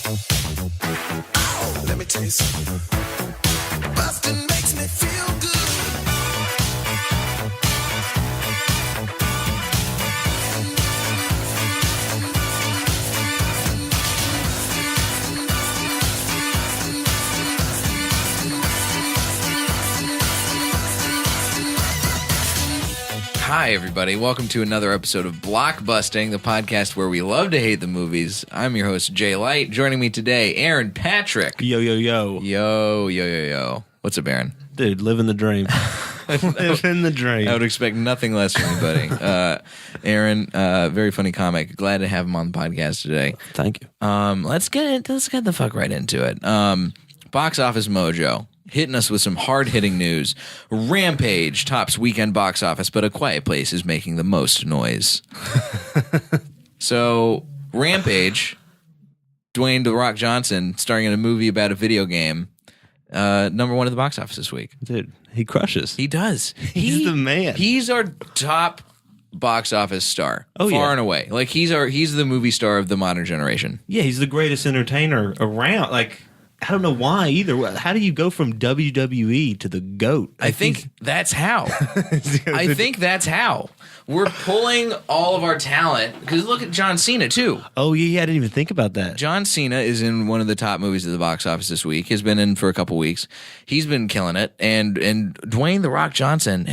Oh, let me tell you something. Busting makes me feel good. Hi, everybody. Welcome to another episode of Blockbusting, the podcast where we love to hate the movies. I'm your host, Jay Light. Joining me today, Aaron Patrick. Yo, yo, yo. Yo, yo, yo, yo. What's up, Aaron? Dude, living the dream. Living the dream. I would expect nothing less from you, buddy. Aaron, very funny comic. Glad to have him on the podcast today. Thank you. Let's get the fuck right into it. Box Office Mojo. Hitting us with some hard-hitting news. Rampage tops weekend box office, but A Quiet Place is making the most noise. So, Rampage, Dwayne "The Rock" Johnson, starring in a movie about a video game, number one at the box office this week. Dude, he crushes. He does. He's the man. He's our top box office star, far and away. Like he's the movie star of the modern generation. Yeah, he's the greatest entertainer around. Like, I don't know why either. How do you go from WWE to the GOAT? I think that's how. I think that's how. We're pulling all of our talent. Because look at John Cena, too. Oh, yeah, I didn't even think about that. John Cena is in one of the top movies at the box office this week. Has been in for a couple weeks. He's been killing it. And Dwayne "The Rock" Johnson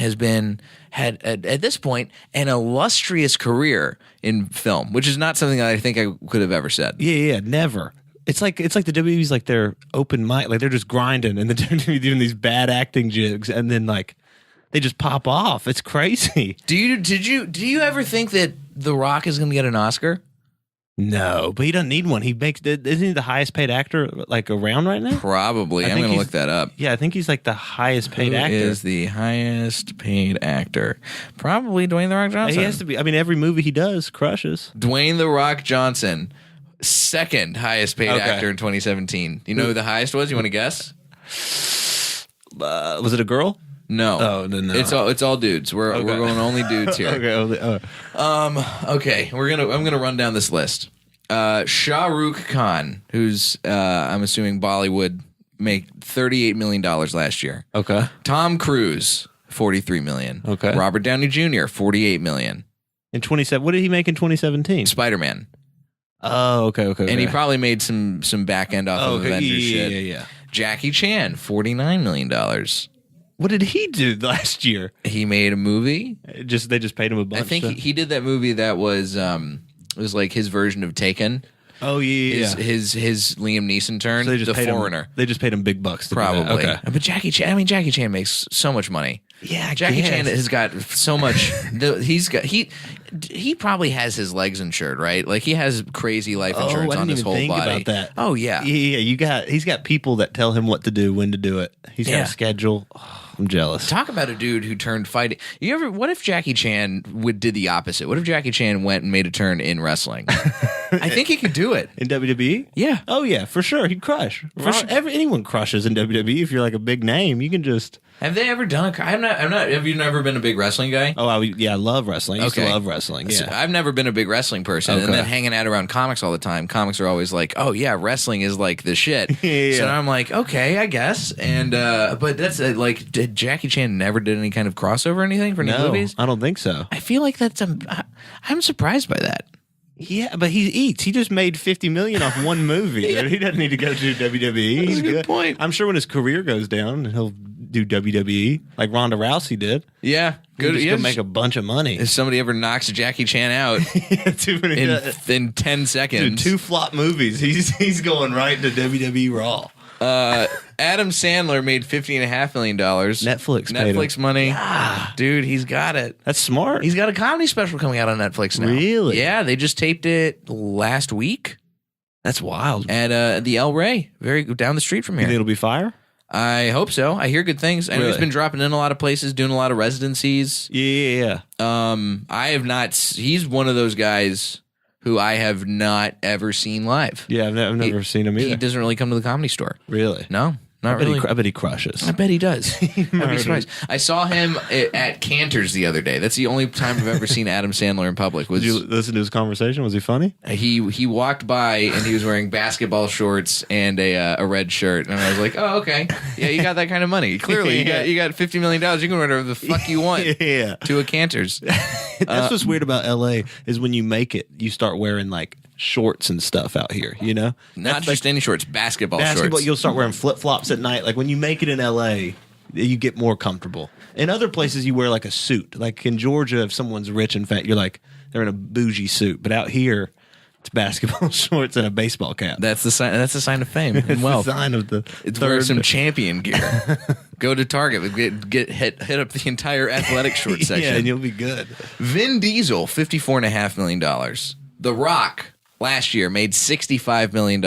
had at this point an illustrious career in film, which is not something that I think I could have ever said. Yeah, never. It's like the WWE's like they're open mic, like they're just grinding and the WWE doing these bad acting jigs, and then like they just pop off. It's crazy. Do you ever think that The Rock is going to get an Oscar? No, but he doesn't need one. Isn't he the highest paid actor like around right now? Probably. I'm going to look that up. Yeah, I think he's like the highest paid actor. Who is the highest paid actor? Probably Dwayne "The Rock" Johnson. He has to be. I mean, every movie he does crushes. Dwayne "The Rock" Johnson, second highest paid actor in 2017. You know who the highest was? You want to guess? Was it a girl? No. Oh, no. It's all dudes. We're going only dudes here. Okay. I'm gonna run down this list. Shah Rukh Khan, who's I'm assuming Bollywood, made $38 million last year. Okay. Tom Cruise, $43 million. Okay. Robert Downey Jr., $48 million. In 27, what did he make in 2017? Spider-Man. Oh, okay. And he probably made some back end off of Avengers shit. Yeah. Jackie Chan, $49 million. What did he do last year? He made a movie. They just paid him a bunch. I think he did that movie that was it was like his version of Taken. Oh yeah. His Liam Neeson turn. So The Foreigner. They just paid him big bucks to Probably. do that. Okay. But Jackie Chan makes so much money. Yeah, Jackie Chan has got so much. He probably has his legs insured, right? Like he has crazy life insurance on his whole body. About that. Oh yeah. Yeah. He's got people that tell him what to do, when to do it. He's got a schedule. Oh, I'm jealous. Talk about a dude who turned fighting. What if Jackie Chan did the opposite? What if Jackie Chan went and made a turn in wrestling? I think he could do it. In WWE? Yeah. Oh yeah, for sure. He'd crush. Anyone crushes in WWE if you're like a big name. You can just. Have they ever done a? I'm not. Have you never been a big wrestling guy? Oh, I love wrestling. I used to love wrestling. Yeah. So I've never been a big wrestling person, and then hanging out around comics all the time. Comics are always like, "Oh yeah, wrestling is like the shit." Yeah. So I'm like, okay, I guess. And but that's like, did Jackie Chan never did any kind of crossover or anything for any movies? I don't think so. I feel like I'm surprised by that. Yeah, but he eats. He just made $50 million off one movie. Yeah. He doesn't need to go do WWE. That's a good point. I'm sure when his career goes down, he'll do WWE like Ronda Rousey did. Yeah, good. He'll make a bunch of money. If somebody ever knocks Jackie Chan out in 10 seconds, dude, 2 flop movies. He's going right to WWE Raw. Adam Sandler made $50.5 million. Netflix money. Yeah. Dude, he's got it. That's smart. He's got a comedy special coming out on Netflix now. Really? Yeah, they just taped it last week. That's wild. At the El Rey, very down the street from here. You think it'll be fire? I hope so. I hear good things. I know he's been dropping in a lot of places, doing a lot of residencies. Yeah. I have not. He's one of those guys who I have not ever seen live. Yeah, I've never seen him either. He doesn't really come to the Comedy Store. Really? No. Not really. I bet he crushes. I bet he does. I'd be surprised. I saw him at Cantor's the other day. That's the only time I've ever seen Adam Sandler in public. Did you listen to his conversation? Was he funny? He walked by and he was wearing basketball shorts and a red shirt, and I was like, oh, okay, yeah, you got that kind of money. Clearly, you got $50 million. You can wear whatever the fuck you want to a Cantor's. That's what's weird about LA is when you make it, you start wearing like shorts and stuff out here, you know? Not just any shorts, basketball shorts. You'll start wearing flip-flops at night. Like when you make it in LA, you get more comfortable. In other places, you wear like a suit. Like in Georgia, if someone's rich and fat, you're like, they're in a bougie suit. But out here, it's basketball shorts and a baseball cap. That's the sign. That's the sign of fame and wealth. The sign of the wear some champion gear. Go to Target. Get hit up the entire athletic short section. Yeah, and you'll be good. Vin Diesel, $54.5 million. The Rock last year made $65 million.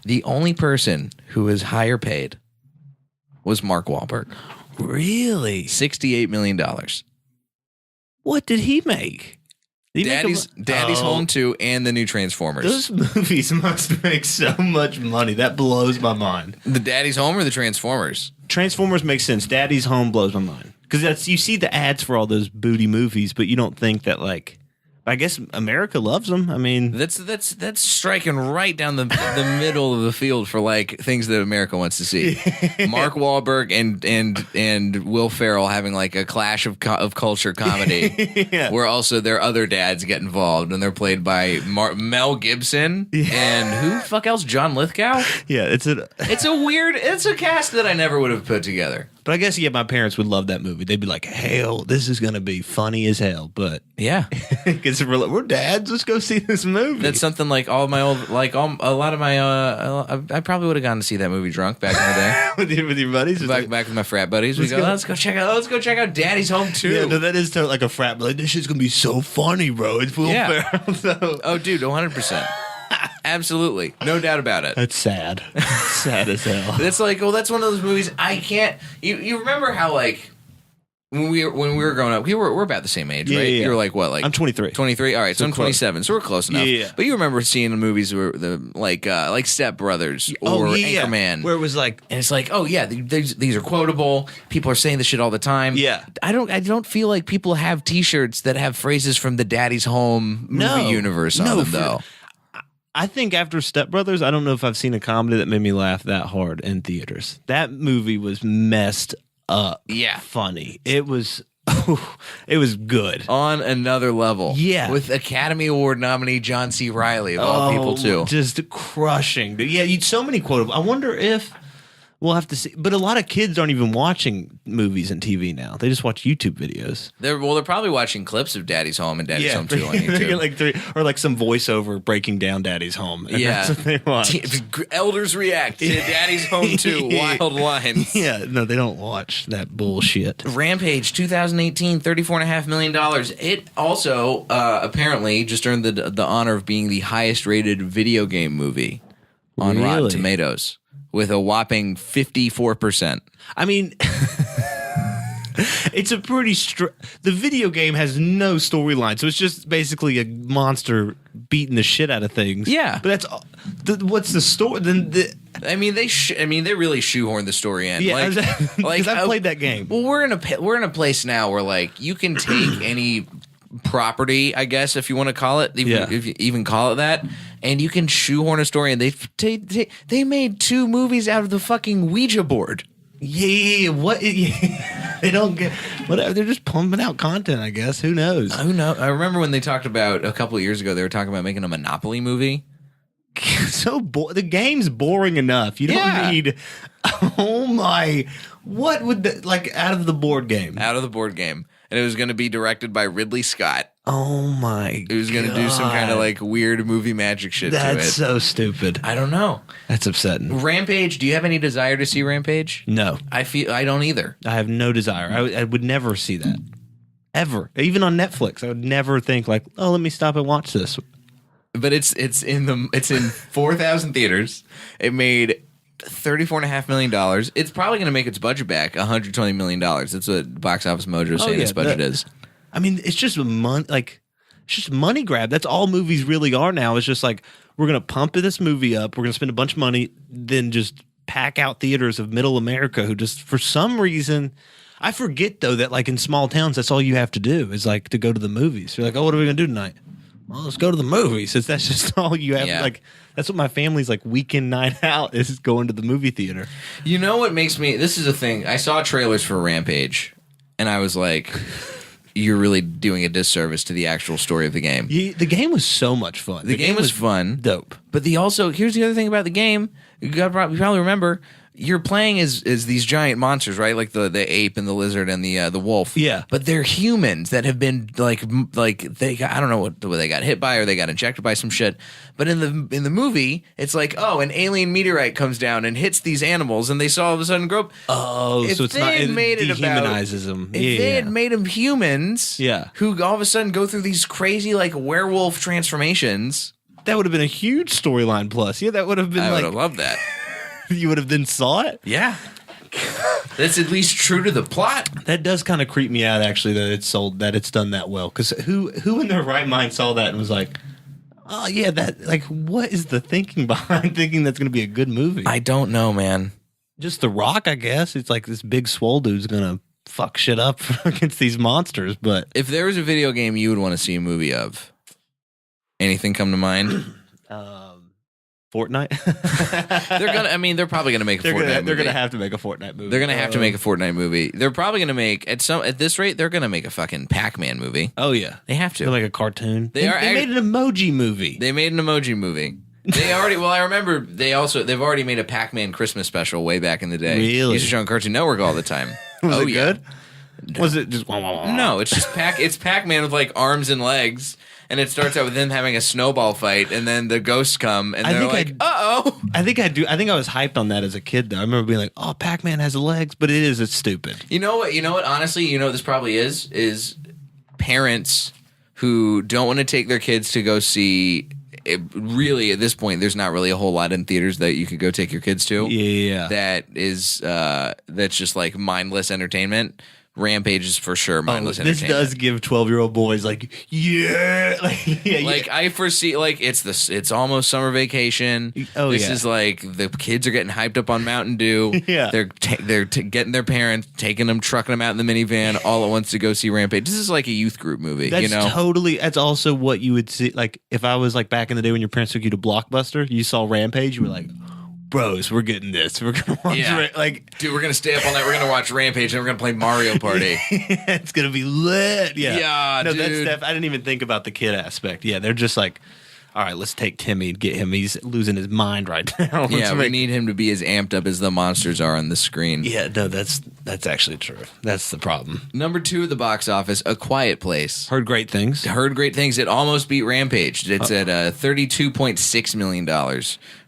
The only person who was higher paid was Mark Wahlberg. Really? $68 million. What did he make? Daddy's Home 2 and the new Transformers. Those movies must make so much money. That blows my mind. The Daddy's Home or the Transformers? Transformers makes sense. Daddy's Home blows my mind. Because you see the ads for all those booty movies, but you don't think that, like, I guess America loves them. I mean, that's striking right down the middle of the field for like things that America wants to see. Mark Wahlberg and Will Ferrell having like a clash of culture comedy, where also their other dads get involved, and they're played by Mel Gibson and who the fuck else? John Lithgow. Yeah, it's a cast that I never would have put together. But I guess, my parents would love that movie. They'd be like, hell, this is going to be funny as hell. But yeah, because we're dads, let's go see this movie. That's something like a lot of my, I probably would have gone to see that movie drunk back in the day. with your buddies? Back with my frat buddies. Let's go check out Daddy's Home 2. Yeah, no, that is totally like a frat. Like, this shit's going to be so funny, bro. It's Will Ferrell. So. Oh, dude, 100%. Absolutely. No doubt about it. That's sad. Sad as hell. That's like, that's one of those movies I can't. You remember how, like, when we were growing up, we're about the same age, right? Yeah. You were like, what? Like, I'm 23. 23? All right, so I'm 27, so we're close enough. Yeah. But you remember seeing the movies where like Step Brothers or Anchorman. Where it was like, and it's like, oh yeah, these are quotable. People are saying this shit all the time. Yeah. I don't feel like people have T-shirts that have phrases from the Daddy's Home movie universe on them, though. I think after Step Brothers, I don't know if I've seen a comedy that made me laugh that hard in theaters. That movie was messed up. Yeah. Funny. It was good. On another level. Yeah. With Academy Award nominee John C. Reilly, of all people, too. Just crushing. Yeah, so many quotable. I wonder if we'll have to see. But a lot of kids aren't even watching movies and TV now. They just watch YouTube videos. They're probably watching clips of Daddy's Home and Daddy's Home 2 on YouTube. Or like some voiceover breaking down Daddy's Home. And that's what they watch. Elders react to Daddy's Home 2, Wild Lines. Yeah, no, they don't watch that bullshit. Rampage 2018, $34.5 million. It also apparently just earned the honor of being the highest rated video game movie on Rotten Tomatoes, with a whopping 54%. I mean, it's a pretty the video game has no storyline, so it's just basically a monster beating the shit out of things. Yeah, but that's what's the story? Then they really shoehorn the story in. Yeah, because I've played that game. Well, we're in a place now where like you can take any property, I guess, if you want to call it, if you even call it that, and you can shoehorn a story. And they made 2 movies out of the fucking Ouija board. Yeah, what? They don't get whatever. They're just pumping out content, I guess. Who knows? Who knows? I remember when they talked about a couple of years ago. They were talking about making a Monopoly movie. The game's boring enough. You don't need. Oh my! What would out of the board game? Out of the board game. And it was going to be directed by Ridley Scott. Oh my! It was going to do some kind of like weird movie magic shit to it. That's so stupid. I don't know. That's upsetting. Rampage. Do you have any desire to see Rampage? No. I don't either. I have no desire. I would never see that. Ever. Even on Netflix, I would never think like, oh, let me stop and watch this. But it's in 4,000 theaters. It made $34.5 million. It's probably going to make its budget back $120 million. That's what Box Office Mojo is saying its budget is. I mean, it's just it's just money grab. That's all movies really are now. It's just like, we're going to pump this movie up. We're going to spend a bunch of money, then just pack out theaters of middle America who just, for some reason, I forget though that like in small towns, that's all you have to do is like to go to the movies. You're like, oh, what are we gonna do tonight? Well, let's go to the movies. That's just all you have. Yeah. Like, that's what my family's like weekend night out is going to the movie theater. You know what makes me? This is a thing. I saw trailers for Rampage, and I was like, "You're really doing a disservice to the actual story of the game." The game was so much fun. The game was fun, dope. But here's the other thing about the game. You probably remember. You're playing as these giant monsters, right? Like the ape and the lizard and the wolf. Yeah. But they're humans that have been like they got, I don't know what they got hit by or they got injected by some shit. But in the movie, it's like, oh, an alien meteorite comes down and hits these animals, and they all of a sudden grow up. Oh, so it's not, it dehumanizes them. If they had made them humans, Yeah. who all of a sudden go through these crazy like werewolf transformations, that would have been a huge storyline plus. Yeah, that would have been I would like have loved that. you would have then saw it. Yeah. That's at least true to the plot. That does kind of creep me out, actually, that it's done that well. Because who in their right mind saw that and was like, oh yeah, that, like, what is the thinking behind thinking that's going to be a good movie? I don't know, man. Just The Rock, I guess. It's like this big swole dude's going to fuck shit up against these monsters. But If there was a video game you would want to see a movie of, anything come to mind? Fortnite. They're probably gonna make a Fortnite movie. They're gonna have to make a Fortnite movie. They're gonna have to make a Fortnite movie. They're probably gonna make at this rate. They're gonna make a fucking Pac-Man movie. Oh yeah, They have to. they're like a cartoon. They made an emoji movie. They made an emoji movie. They already. Well, I remember they've already made a Pac-Man Christmas special way back in the day. Really? Used to show on Cartoon Network all the time. Was oh it yeah. good? Was it just No, it's just It's Pac-Man with like arms and legs, and it starts out with him having a snowball fight, and then the ghosts come, and they're like, "Uh oh." I think I was hyped on that as a kid, though. I remember being like, "Oh, Pac-Man has legs," but it's stupid. You know what? Honestly, you know what this probably is parents who don't want to take their kids to go see. Really, at this point, there's not really a whole lot in theaters that you could go take your kids to. Yeah, That's just like mindless entertainment. Rampage is for sure mindless this entertainment. does give 12-year-old boys like I foresee like it's almost summer vacation. Oh, this yeah. is like the kids are getting hyped up on Mountain Dew. Yeah. they're getting their parents, taking them, trucking them out in the minivan all at once to go see Rampage. This is like a youth group movie. That's totally. That's also what you would see. Like if I was like back in the day when your parents took you to Blockbuster, you saw Rampage, you were like, bros, we're getting this. We're gonna watch Dude, we're gonna stay up all night. We're gonna watch Rampage and we're gonna play Mario Party. it's gonna be lit. Yeah, no, dude. that's I didn't even think about the kid aspect. Yeah, they're just like, all right, let's take Timmy and get him. He's losing his mind right now. Yeah, we need him to be as amped up as the monsters are on the screen. Yeah, no, that's actually true. That's the problem. Number 2 at the box office, A Quiet Place. Heard great things. Heard great things. It almost beat Rampage. It's at $32.6 million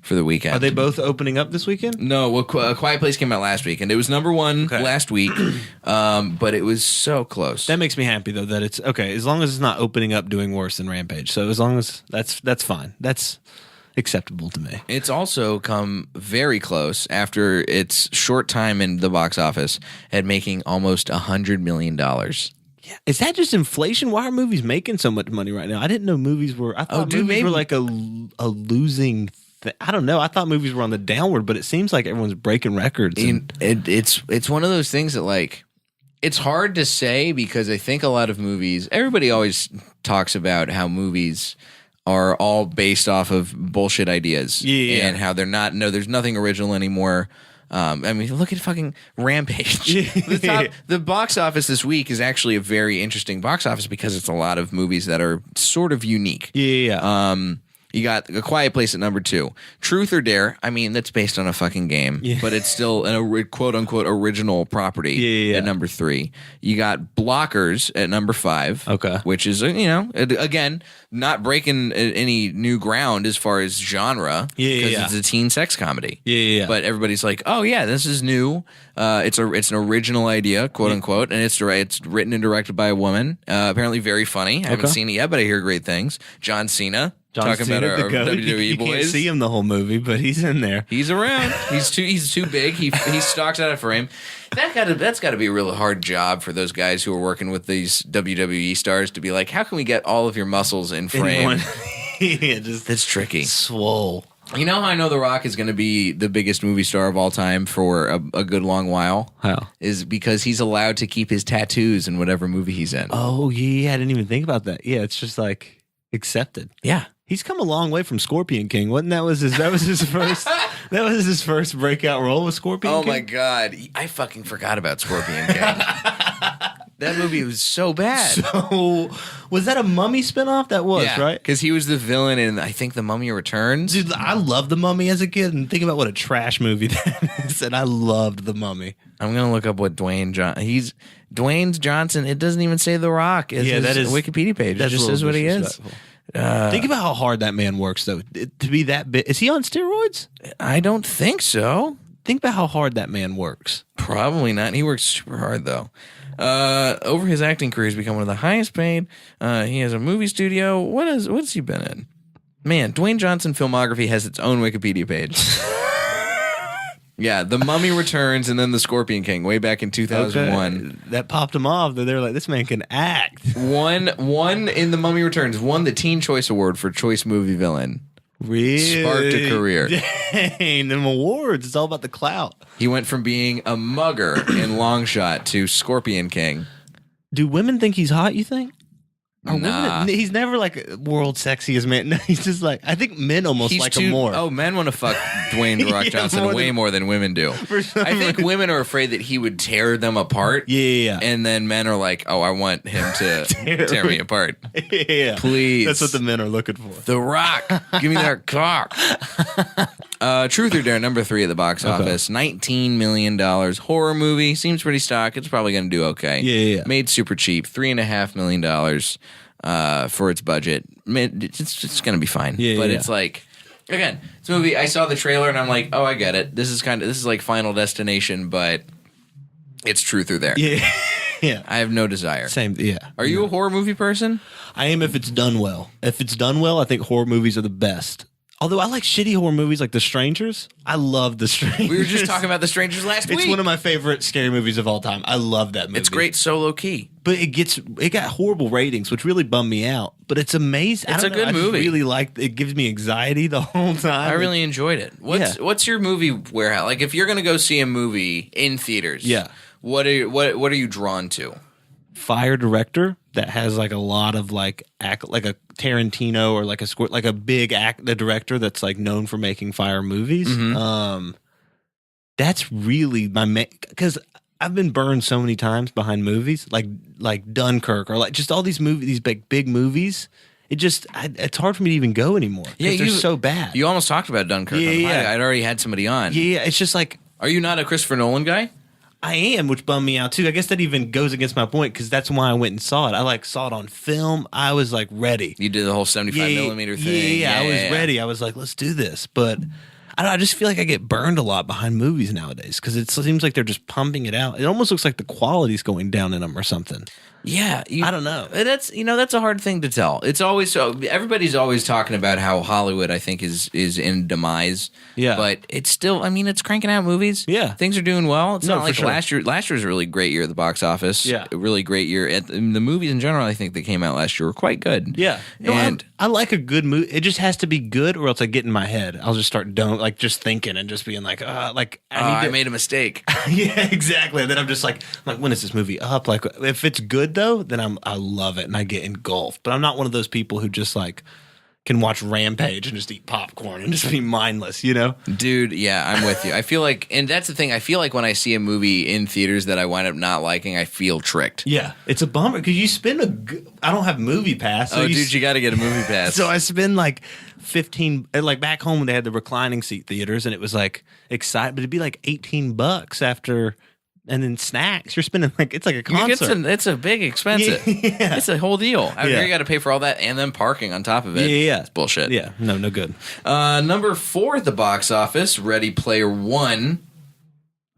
for the weekend. Are they both opening up this weekend? No, A Quiet Place came out last week, and it was number 1 last week, but it was so close. That makes me happy, though, that it's okay, as long as it's not opening up doing worse than Rampage. So as long as that's fine. That's acceptable to me. It's also come very close after its short time in the box office at making almost $100 million. Yeah. Is that just inflation? Why are movies making so much money right now? I didn't know movies were. I thought movies were like a losing thing. I don't know. I thought movies were on the downward, but it seems like everyone's breaking records. It's one of those things that like it's hard to say because I think a lot of movies. Everybody always talks about how movies are all based off of bullshit ideas, and how they're not. No, there's nothing original anymore. I mean, look at fucking Rampage. The box office this week is actually a very interesting box office because it's a lot of movies that are sort of unique. You got A Quiet Place at number 2. Truth or Dare, I mean, that's based on a fucking game, but it's still a quote-unquote original property at number 3. You got Blockers at number 5, which is, again, not breaking any new ground as far as genre because it's a teen sex comedy. But everybody's like, oh, yeah, this is new. It's an original idea, quote-unquote, and it's written and directed by a woman. Apparently very funny. I haven't seen it yet, but I hear great things. John Cena. Talking about our WWE boys. You can't see him the whole movie, but he's in there. He's around. He's too big. He stalks out of frame. That's got to be a really hard job for those guys who are working with these WWE stars to be like, how can we get all of your muscles in frame? Just that's tricky. Swole. You know how I know The Rock is going to be the biggest movie star of all time for a good long while? How? Is because he's allowed to keep his tattoos in whatever movie he's in. Oh, yeah, I didn't even think about that. Yeah, it's just like accepted. Yeah. He's come a long way from Scorpion King. That was his first breakout role with Scorpion King? Oh my God. I fucking forgot about Scorpion King. That movie was so bad. So, was that a Mummy spinoff? That was, right? Because he was the villain in, I think, The Mummy Returns. Dude, I loved The Mummy as a kid, and think about what a trash movie that is, and I loved The Mummy. I'm going to look up what Dwayne Johnson. It doesn't even say The Rock. It's that is Wikipedia page. It just says what he is. Think about how hard that man works, though. To be that big. Is he on steroids? I don't think so. Think about how hard that man works. Probably not. He works super hard, though. Over his acting career, he's become one of the highest paid. He has a movie studio. What's he been in? Man, Dwayne Johnson filmography has its own Wikipedia page. Yeah, The Mummy Returns and then The Scorpion King way back in 2001. Okay. That popped him off. They're like, this man can act. One in The Mummy Returns won the Teen Choice Award for Choice Movie Villain. Really? Sparked a career. Dang, them awards. It's all about the clout. He went from being a mugger in Long Shot to Scorpion King. Do women think he's hot, you think? Nah. He's never like world sexiest man. No, he's just like, I think men almost like him more. Oh, men want to fuck Dwayne "The Rock" Johnson more than women do. I think women are afraid that he would tear them apart. Yeah. And then men are like, oh, I want him to tear me apart. Yeah. Please. That's what the men are looking for. The Rock. Give me that cock. Truth or Dare, number 3 at the box office. $19 million. Horror movie. Seems pretty stock. It's probably going to do okay. Yeah. Made super cheap. $3.5 million for its budget. It's going to be fine. But it's like, again, it's a movie. I saw the trailer and I'm like, oh, I get it. This is like Final Destination, but it's Truth or Dare. Yeah. Yeah. I have no desire. Same. Yeah. Are you a horror movie person? I am if it's done well. If it's done well, I think horror movies are the best. Although I like shitty horror movies like The Strangers. I love The Strangers. We were just talking about The Strangers last week. It's one of my favorite scary movies of all time. I love that movie. It's great solo key. But it got horrible ratings, which really bummed me out. But it's amazing. It's a good movie. I really like it. Gives me anxiety the whole time. I really enjoyed it. What's your movie warehouse? Like if you're going to go see a movie in theaters, what are you drawn to? Fire director that has like a lot of like a Tarantino or like a big the director that's like known for making fire movies. Mm-hmm. That's really my because I've been burned so many times behind movies like Dunkirk or like just all these movies, these big movies. It's hard for me to even go anymore. Yeah, they're so bad. You almost talked about Dunkirk. Yeah. I'd already had somebody on. Yeah, it's just like. Are you not a Christopher Nolan guy? I am, which bummed me out too. I guess that even goes against my point because that's why I went and saw it. I saw it on film. I was like ready. You did the whole 75 millimeter thing. Yeah, I was ready. I was like, let's do this. But I don't know, I just feel like I get burned a lot behind movies nowadays because it seems like they're just pumping it out. It almost looks like the quality's going down in them or something. Yeah, I don't know. That's a hard thing to tell. It's always everybody's always talking about how Hollywood I think is in demise. Yeah, but it's still. I mean, it's cranking out movies. Yeah, things are doing well. It's not like last year. Last year was a really great year at the box office. Yeah, a really great year. The movies in general, I think that came out last year were quite good. Yeah, and I like a good movie. It just has to be good, or else I get in my head. I'll just start just thinking and just being like, I made a mistake. Yeah, exactly. And then I'm just like, when is this movie up? Like, if it's good though, then I love it and I get engulfed. But I'm not one of those people who just like can watch Rampage and just eat popcorn and just be mindless, you know? Dude, yeah, I'm with you. I feel like, and that's the thing, I feel like when I see a movie in theaters that I wind up not liking, I feel tricked. Yeah, it's a bummer because you spend I don't have Movie Pass. So you got to get a Movie Pass. So I spend like 15, like back home when they had the reclining seat theaters and it was like exciting, but it'd be like $18 after. And then snacks, you're spending it's like a concert. It's a big expense. Yeah. It's a whole deal. I mean, you got to pay for all that and then parking on top of it. Yeah. It's bullshit. Yeah, no good. Number 4 at the box office, Ready Player One,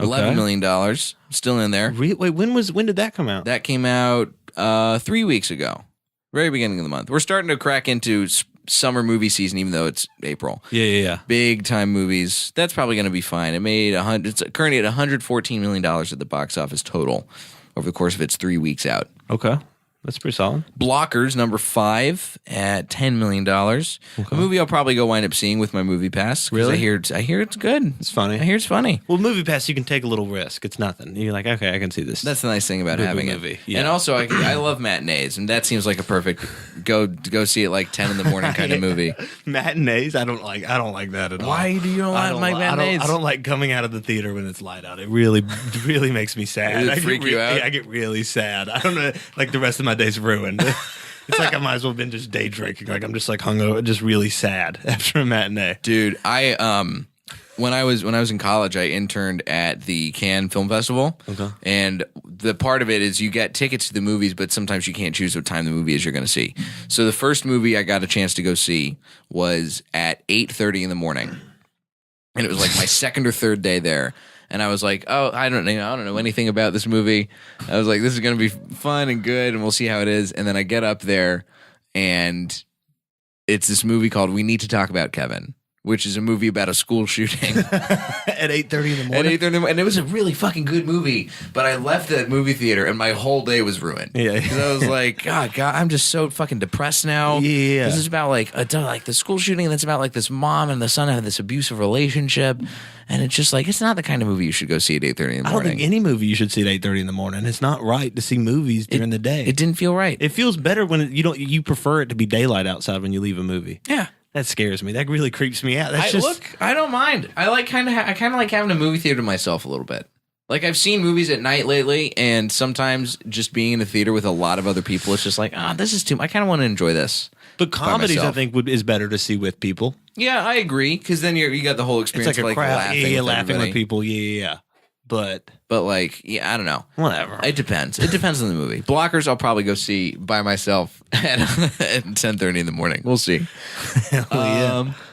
$11 million, still in there. Wait, when did that come out? That came out 3 weeks ago, very beginning of the month. We're starting to crack into summer movie season, even though it's April. Yeah. Big time movies. That's probably going to be fine. It made it's currently at $114 million at the box office total over the course of its 3 weeks out. Okay. That's pretty solid. Blockers, number 5 at $10 million. A movie I'll probably go wind up seeing with my movie pass. 'Cause Really? I hear it's good. It's funny. I hear it's funny. Well, movie pass, you can take a little risk. It's nothing. You're like, okay, I can see this. That's the nice thing about Movie, having movie, it. yeah. And also, I love matinees, and that seems like a perfect go see it like 10 in the morning kind of movie. Matinees. I don't like that at all. Why do you not like matinees? I don't like coming out of the theater when it's light out. It really makes me sad. Does it freak you out? I get really sad. I don't know. Like the rest of my day's ruined. It's like I might as well have been just day drinking. Like I'm just like hungover, just really sad after a matinee. Dude, when I was in college, I interned at the Cannes Film Festival. Okay. And the part of it is you get tickets to the movies, but sometimes you can't choose what time the movie is you're going to see. So the first movie I got a chance to go see was at 8:30 in the morning. And it was like my second or third day there. And I was like, oh, I don't know anything about this movie. I was like, this is going to be fun and good, and we'll see how it is. And then I get up there, and it's this movie called We Need to Talk About Kevin, which is a movie about a school shooting. At 8:30 in the morning? At 8:30 in the morning. And it was a really fucking good movie, but I left that movie theater, and my whole day was ruined. Yeah. Because I was like, God, I'm just so fucking depressed now. Yeah. This is about like the school shooting, and that's about like this mom and the son have this abusive relationship. And it's just like, it's not the kind of movie you should go see at 8:30 in the morning. I don't think any movie you should see at 8:30 in the morning. It's not right to see movies during the day. It didn't feel right. It feels better when you prefer it to be daylight outside when you leave a movie. Yeah. That scares me. That really creeps me out. I don't mind. I kind of like having a movie theater to myself a little bit. Like I've seen movies at night lately, and sometimes just being in a theater with a lot of other people, it's just like, this is too much. I kind of want to enjoy this. But comedies, I think, is better to see with people. Yeah, I agree. Because then you got the whole experience it's like of like laughing with people. Yeah. But like, yeah, I don't know. Whatever. It depends. It depends on the movie. Blockers, I'll probably go see by myself at 10:30 in the morning. We'll see.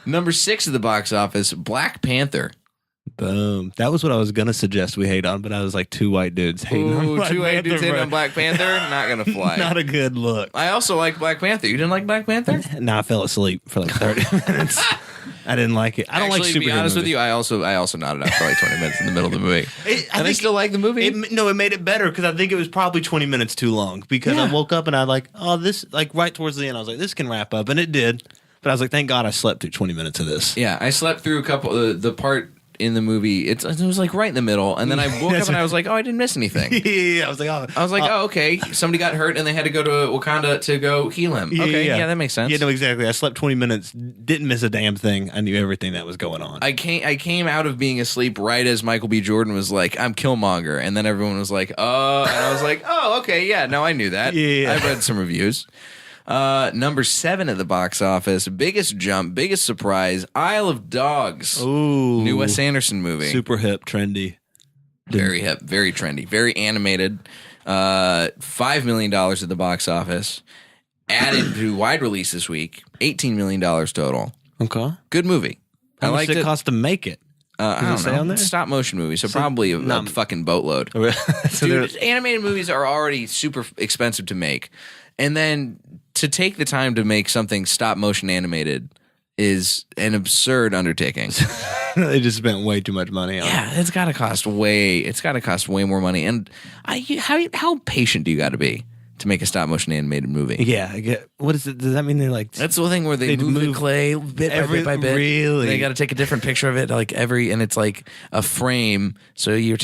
Number 6 at the box office, Black Panther. Boom. That was what I was going to suggest we hate on, but I was like, two white dudes hating on Black Panther. Two white dudes hating on Black Panther? Not going to fly. Not a good look. I also like Black Panther. You didn't like Black Panther? No, I fell asleep for like 30 minutes. I didn't like it. I don't like superhero to be honest movies. with you, I also nodded out for like 20 minutes in the middle of the movie. I still like the movie. It made it better because I think it was probably 20 minutes too long because I woke up and I like, this, like right towards the end, I was like, this can wrap up. And it did. But I was like, thank God I slept through 20 minutes of this. Yeah, I slept through a couple, the part in the movie, it was like right in the middle, and then I woke up and I was like, I didn't miss anything. Yeah, I was like, okay, somebody got hurt and they had to go to Wakanda to go heal him. Okay, yeah, that makes sense. Yeah, no, exactly. I slept 20 minutes, didn't miss a damn thing. I knew everything that was going on. I came out of being asleep right as Michael B. Jordan was like, I'm Killmonger, and then everyone was like, oh, and I was like, oh, okay, yeah, no, I knew that. Yeah. I read some reviews. Number 7 at the box office, biggest jump, biggest surprise, Isle of Dogs. Ooh. New Wes Anderson movie. Super hip, trendy. Very hip, very trendy, very animated. $5 million at the box office. Added to wide release this week, $18 million total. Okay. Good movie. How much did it cost to make it? I don't know. On there? Stop motion movie, so probably a fucking boatload. Dude, animated movies are already super expensive to make. And then to take the time to make something stop motion animated is an absurd undertaking. They just spent way too much money on it. Yeah, it's got to cost way more money. And how patient do you got to be to make a stop motion animated movie? Yeah, I get. What is it? Does that mean they're like? That's the thing where they move the clay bit by bit. Really, they got to take a different picture of it, and it's like a frame. So you're.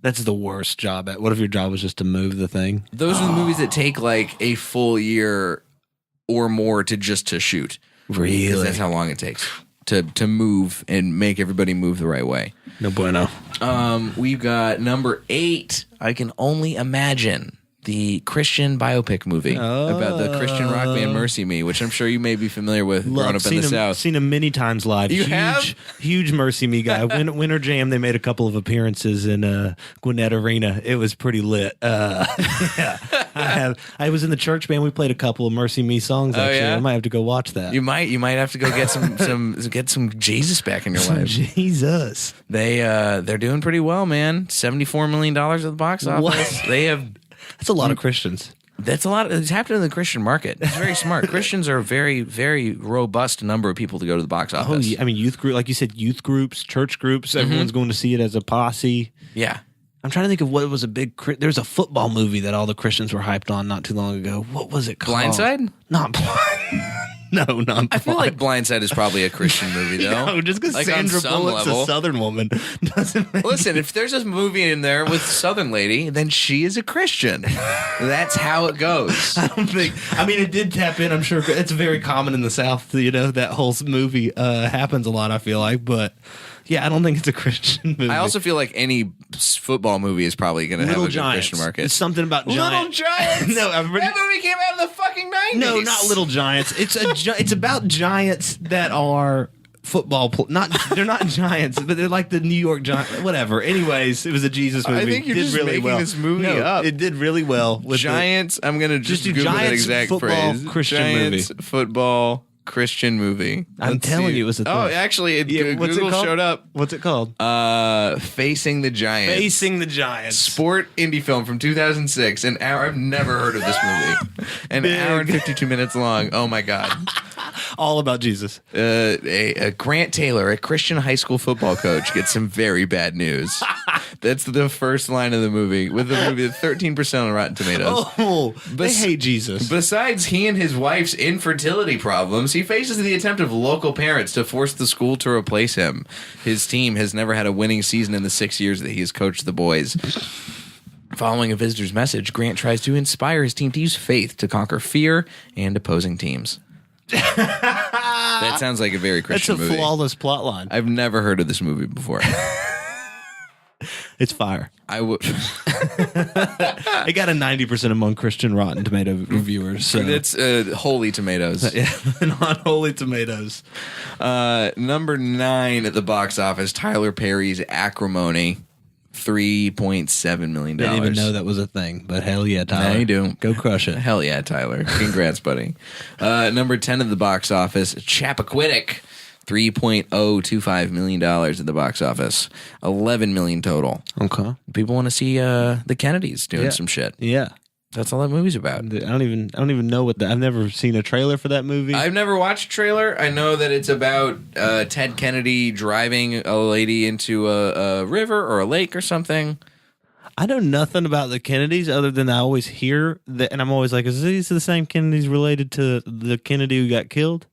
That's the worst job. What if your job was just to move the thing? Those are the movies that take like a full year or more to shoot. Really, because that's how long it takes to move and make everybody move the right way. No bueno. We've got number 8. I Can Only Imagine. The Christian biopic movie about the Christian rock band Mercy Me, which I'm sure you may be familiar with growing up in the South. Seen him many times live. Huge Mercy Me guy. Winter Jam, they made a couple of appearances in Gwinnett Arena. It was pretty lit. Yeah, I was in the church band. We played a couple of Mercy Me songs. Actually, yeah? I might have to go watch that. You might have to go get some Jesus back in your life. Jesus, they're doing pretty well, man. $74 million at the box office. What? They have. That's a lot of Christians. That's a lot. It's happening in the Christian market. It's very smart. Christians are a very, very robust number of people to go to the box office. Oh, yeah. I mean, youth group, like you said, youth groups, church groups. Everyone's going to see it as a posse. Yeah. I'm trying to think of what was a big. There's a football movie that all the Christians were hyped on not too long ago. What was it called? Blindside? Not Blind. No, not Blind. I feel like Blindside is probably a Christian movie, though. No, just because Like, on Sandra some Bullock's level. a Southern woman doesn't make Listen, if there's a movie in there with Southern lady, then she is a Christian. That's how it goes. I don't think. I mean, it did tap in. I'm sure it's very common in the South. You know, that whole movie happens a lot. I feel like, but yeah, I don't think it's a Christian movie. I also feel like any football movie is probably going to have a good Christian market. It's something about Little giants. Giants. No, everybody. That movie came out in the fucking 90s. No, not Little Giants. It's about giants that are football. They're not giants, but they're like the New York Giants. Whatever. Anyways, it was a Jesus movie. I think you're did just really making well. this movie No, up. It did really well with Giants. I'm going to just do Google that Giants exact football phrase. Christian Giants movie. football Christian movie. I'm Let's telling see. you, it was a thing. Oh, actually, what's it Google called? showed up. What's it called? Facing the Giants. Facing the Giants. Sport indie film from 2006. An hour. I've never heard of this movie. An hour and 52 minutes long. Oh my god. All about Jesus. A Grant Taylor, a Christian high school football coach, gets some very bad news. That's the first line of the movie. With the movie at 13% on Rotten Tomatoes. Oh, they hate Jesus. Besides he and his wife's infertility problems, he faces the attempt of local parents to force the school to replace him. His team has never had a winning season in the 6 years that he has coached the boys. Following a visitor's message, Grant tries to inspire his team to use faith to conquer fear and opposing teams. That sounds like a very Christian That's a movie. flawless plot line. I've never heard of this movie before. It's fire. I would. It got a 90% among Christian Rotten Tomato reviewers. So. It's Holy Tomatoes. Yeah, non-holy tomatoes. Number 9 at the box office, Tyler Perry's Acrimony, $3.7 million. Didn't even know that was a thing, but hell yeah, Tyler. Now you do. Go crush it. Hell yeah, Tyler. Congrats, buddy. Number 10 at the box office, Chappaquiddick. $3.025 million at the box office. 11 million total. Okay. People want to see the Kennedys doing Yeah. some shit. Yeah. That's all that movie's about. I don't even know what I've never seen a trailer for that movie. I've never watched a trailer. I know that it's about Ted Kennedy driving a lady into a river or a lake or something. I know nothing about the Kennedys other than I always hear that, and I'm always like, is these the same Kennedys related to the Kennedy who got killed?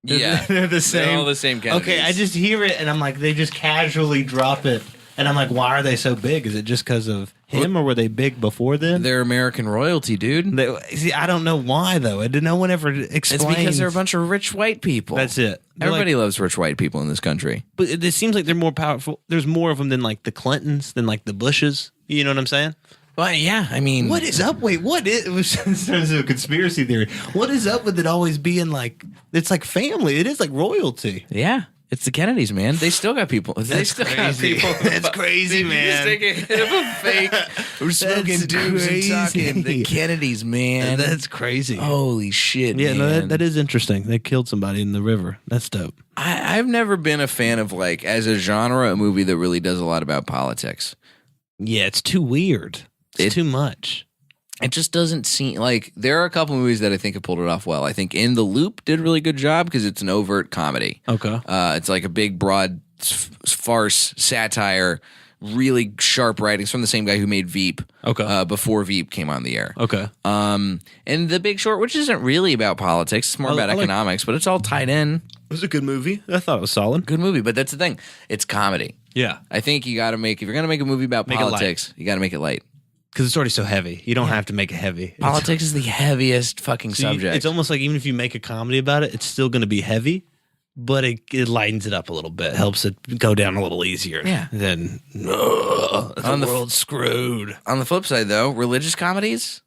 Yeah. They're the same. They're all the same Kennedys. Okay, I just hear it and I'm like, they just casually drop it. And I'm like, why are they so big? Is it just because of him or were they big before then? They're American royalty, dude. See, I don't know why, though. No one ever explains. It's because they're a bunch of rich white people. That's it. They're Everybody like, loves rich white people in this country. but it seems like they're more powerful. There's more of them than like the Clintons, than like the Bushes. You know what I'm saying? Well, yeah, I mean... What is up? Wait, what is... It was a conspiracy theory. What is up with it always being like... It's like family. It is like royalty. Yeah, it's the Kennedys, man. They still got people. They still crazy. got people. That's crazy, Did you man. just take a hit of a fake. We're smoking That's dubs and talking. crazy. The Kennedys, man. That's crazy. Holy shit, yeah, man. no, that is interesting. They killed somebody in the river. That's dope. I've never been a fan of, like, as a genre, a movie that really does a lot about politics. Yeah, it's too weird. It's too much. It just doesn't seem like there are a couple movies that I think have pulled it off well. I think In the Loop did a really good job because it's an overt comedy. Okay. It's like a big, broad farce, satire, really sharp writing. It's from the same guy who made Veep. Okay. Before Veep came on the air. Okay. And The Big Short, which isn't really about politics, it's more about economics, but it's all tied in. It was a good movie. I thought it was solid. Good movie, but that's the thing. It's comedy. Yeah. I think you got to make, if you're going to make a movie about Make it light. politics, you got to make it light. Because it's already so heavy. You don't have to make it heavy. Politics is the heaviest fucking subject. It's almost like even if you make a comedy about it, it's still going to be heavy, but it lightens it up a little bit, helps it go down a little easier. Yeah. Then On the the world's screwed. On the flip side, though, religious comedies,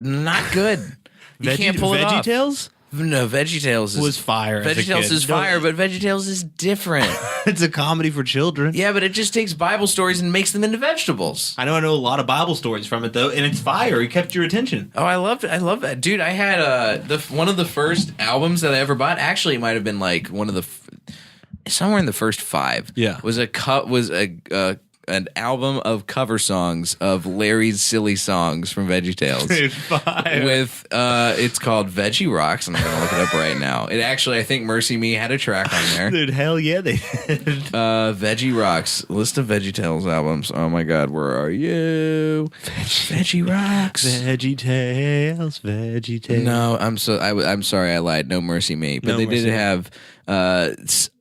not good. You can't pull it off. VeggieTales No, VeggieTales was fire. as a VeggieTales kid. is fire, but VeggieTales is different. It's a comedy for children. Yeah, but it just takes Bible stories and makes them into vegetables. I know a lot of Bible stories from it though, and it's fire. It kept your attention. Oh, I love that, dude. I had one of the first albums that I ever bought. Actually, it might have been like one of the somewhere in the first 5. Yeah. was a an album of cover songs of Larry's silly songs from VeggieTales. Dude, fire. With it's called Veggie Rocks, and I'm gonna look it up right now. It actually, I think Mercy Me had a track on there. Dude, hell yeah, they did. Veggie Rocks, list of VeggieTales albums. Oh my God, where are you? Veggie Rocks, VeggieTales. No, I'm sorry, I lied. No Mercy Me, but No they Mercy did Me. have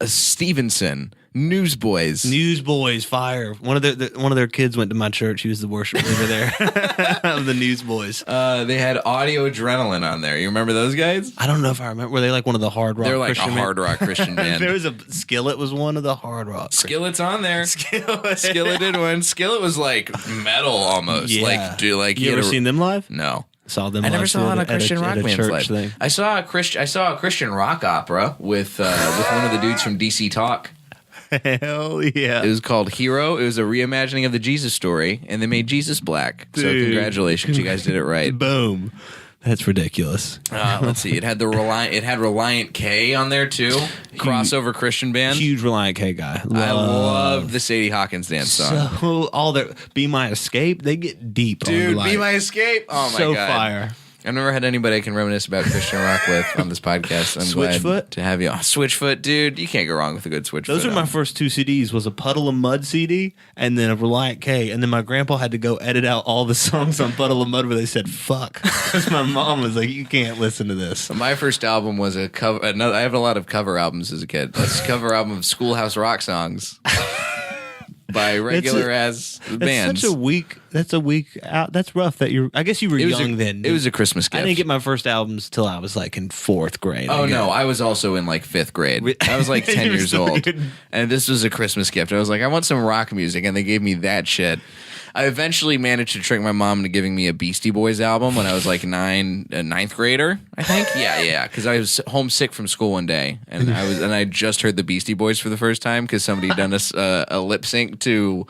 Stevenson, Newsboys. Newsboys, fire. One of their kids went to my church. He was the worship leader there of the Newsboys. They had Audio Adrenaline on there. You remember those guys? I don't know if I remember. Were they like one of the hard rock? They're like Christian a hard rock Christian band. There was a Skillet was one of the hard rock. Skillet's on there. Skillet. Skillet did one. Skillet was like metal almost. Yeah. Like You ever seen them live? No. Saw them. I never live saw at a Christian rock at a band's church live. thing. I saw a Christian rock opera with one of the dudes from DC Talk. Hell yeah! It was called Hero. It was a reimagining of the Jesus story, and they made Jesus black. So Dude. congratulations, you guys did it right. Boom. That's ridiculous. Let's see. It had Reliant K on there too. Crossover Christian band. Huge Reliant K guy. I love the Sadie Hawkins dance song. So all their Be My Escape, they get deep. on Dude, Reliant. Be My Escape. Oh my so God. fire. I've never had anybody I can reminisce about Christian rock with on this podcast. I'm glad Switchfoot? to have you on. Switchfoot, dude. You can't go wrong with a good Switchfoot. Those are my album. first two CDs. Was a Puddle of Mud CD and then a Reliant K. And then my grandpa had to go edit out all the songs on Puddle of Mud where they said fuck, because my mom was like, "You can't listen to this." My first album was a cover. I have a lot of cover albums as a kid. That's a cover album of Schoolhouse Rock songs by regular as bands. That's a weak out. That's rough. That you're. I guess you were young then. It was a Christmas gift. I didn't get my first albums till I was like in fourth grade. Oh I no, guess. I was also in like fifth grade. I was like 10 years old, and this was a Christmas gift. I was like, I want some rock music, and they gave me that shit. I eventually managed to trick my mom into giving me a Beastie Boys album when I was like a ninth grader, I think. Yeah, because I was homesick from school one day, and I just heard the Beastie Boys for the first time because somebody had done a lip sync to.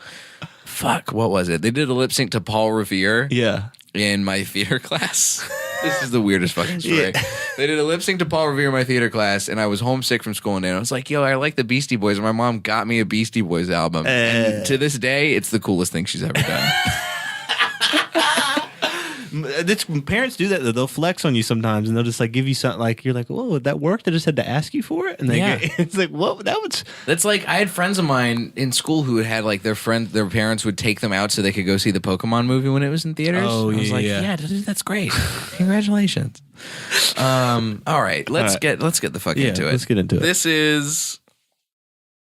Fuck, what was it? They did a lip sync to Paul Revere. Yeah. In my theater class. This is the weirdest fucking story. Yeah. They did a lip sync to Paul Revere in my theater class, and I was homesick from school one day. And I was like, yo, I like the Beastie Boys. And my mom got me a Beastie Boys album. And to this day, it's the coolest thing she's ever done. Parents do that though. They'll flex on you sometimes, and they'll just like give you something. Like you're like, "Whoa, that worked?" I just had to ask you for it, and it's like, "What? That was." That's like I had friends of mine in school who had like their parents would take them out so they could go see the Pokemon movie when it was in theaters. Oh, I was like, yeah. that's great. Congratulations. All right, let's get the fuck into it. Let's get into it.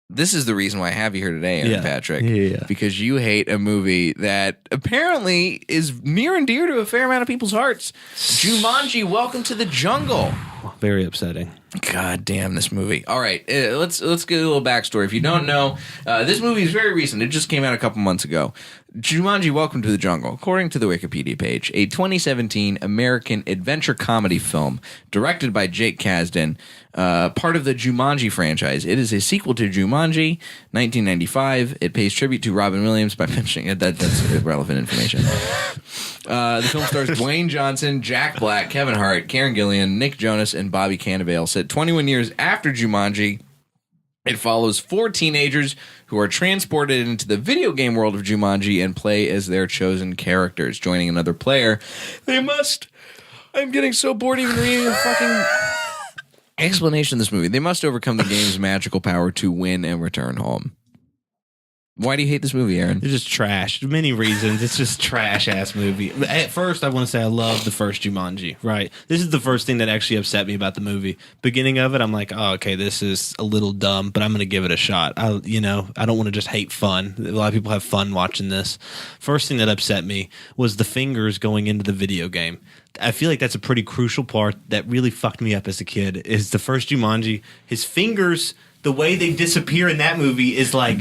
This is the reason why I have you here today, Aaron Patrick. Yeah. Because you hate a movie that apparently is near and dear to a fair amount of people's hearts. Jumanji, Welcome to the Jungle. Very upsetting. God damn this movie. All right, let's get a little backstory. If you don't know, this movie is very recent. It just came out a couple months ago. Jumanji, Welcome to the Jungle, according to the Wikipedia page, a 2017 American adventure comedy film directed by Jake Kasdan, part of the Jumanji franchise. It is a sequel to Jumanji, 1995. It pays tribute to Robin Williams by mentioning it. That's relevant information. The film stars Dwayne Johnson, Jack Black, Kevin Hart, Karen Gillian, Nick Jonas, and Bobby Cannavale. Set 21 years after Jumanji, it follows 4 teenagers who are transported into the video game world of Jumanji and play as their chosen characters. Joining another player, they must... I'm getting so bored even reading the fucking explanation of this movie. They must overcome the game's magical power to win and return home. Why do you hate this movie, Aaron? It's just trash. Many reasons. It's just trash-ass movie. At first, I want to say I love the first Jumanji, right? This is the first thing that actually upset me about the movie. Beginning of it, I'm like, oh, okay, this is a little dumb, but I'm going to give it a shot. I don't want to just hate fun. A lot of people have fun watching this. First thing that upset me was the fingers going into the video game. I feel like that's a pretty crucial part that really fucked me up as a kid, is the first Jumanji. His fingers, the way they disappear in that movie is like...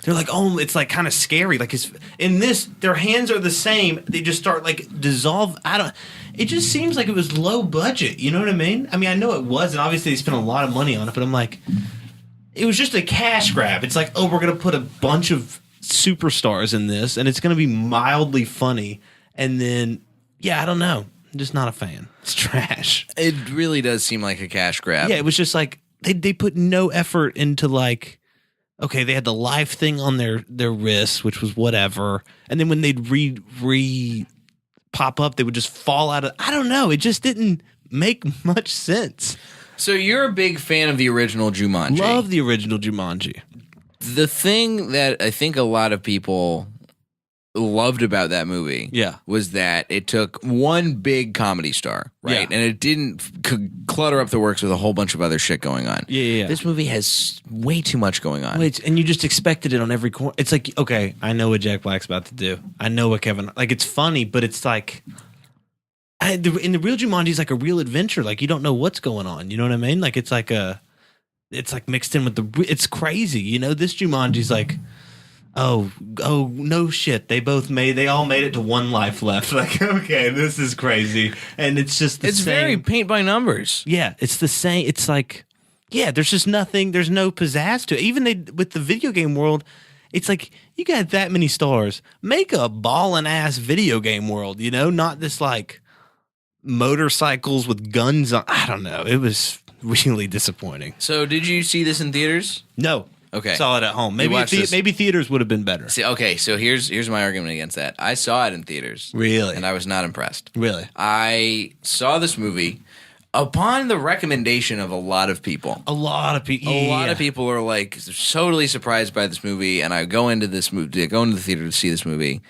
They're like, oh, it's like kind of scary. Like in this, their hands are the same. They just start like dissolve. It just seems like it was low budget. You know what I mean? I mean, I know it was, and obviously they spent a lot of money on it. But I'm like, it was just a cash grab. It's like, oh, we're gonna put a bunch of superstars in this, and it's gonna be mildly funny. And then, yeah, I don't know. I'm just not a fan. It's trash. It really does seem like a cash grab. Yeah, it was just like they put no effort into like okay, they had the life thing on their wrists, which was whatever, and then when they'd re pop up, they would just fall out of. I don't know. It just didn't make much sense. So you're a big fan of the original Jumanji. Love the original Jumanji. The thing that I think a lot of people loved about that movie was that it took one big comedy star, right? Yeah. And it didn't clutter up the works with a whole bunch of other shit going on. Yeah. This movie has way too much going on. And you just expected it on every corner. It's like, okay, I know what Jack Black's about to do. I know what Kevin... Like, it's funny, but it's like... in the real Jumanji, it's like a real adventure. Like, you don't know what's going on. You know what I mean? Like, it's like mixed in with the... It's crazy, you know? This Jumanji's like... Oh no shit. They all made it to one life left. Like, okay, this is crazy. And it's just it's same. very paint by numbers. Yeah, it's the same. It's like, yeah, there's just nothing, there's no pizzazz to it. Even with the video game world, it's like, you got that many stars. Make a ballin' ass video game world, you know? Not this like motorcycles with guns on. I don't know. It was really disappointing. So did you see this in theaters? No. Okay. Saw it at home. Maybe maybe theaters would have been better. See, okay, so here's my argument against that. I saw it in theaters. Really? And I was not impressed. Really? I saw this movie upon the recommendation of a lot of people. A lot of people. A lot of people are like totally surprised by this movie, and I go into the theater to see this movie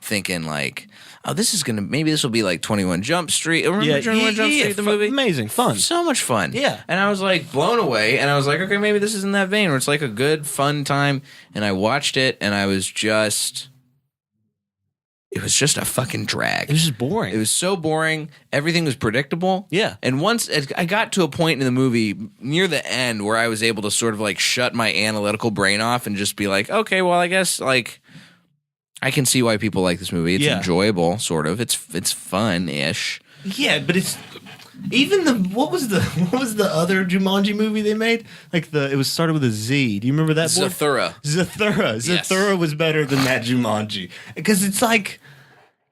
thinking like, oh, maybe this will be like 21 Jump Street. Remember 21 Jump Street, the movie? Amazing. Fun. So much fun. Yeah. And I was like blown away, and I was like, okay, maybe this is in that vein where it's like a good, fun time. And I watched it, and it was just a fucking drag. It was just boring. It was so boring. Everything was predictable. Yeah. And once I got to a point in the movie near the end where I was able to sort of like shut my analytical brain off and just be like, okay, well, I guess like I can see why people like this movie. It's enjoyable, sort of. It's fun-ish. Yeah, but it's even what was the other Jumanji movie they made? Like it was started with a Z. Do you remember that? Zathura. Zathura was better than that Jumanji because it's like,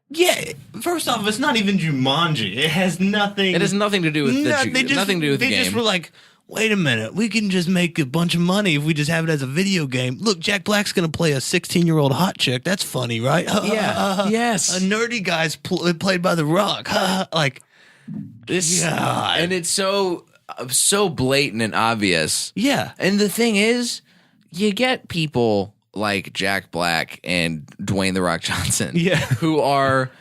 yeah. First off, it's not even Jumanji. It has nothing. It has nothing to do with nothing to do with the game. They just were like, wait a minute, we can just make a bunch of money if we just have it as a video game. Look, Jack Black's going to play a 16-year-old hot chick. That's funny, right? Yeah. Yes. A nerdy guy's played by The Rock. Like, this, God. And it's so blatant and obvious. Yeah. And the thing is, you get people like Jack Black and Dwayne "The Rock" Johnson, who are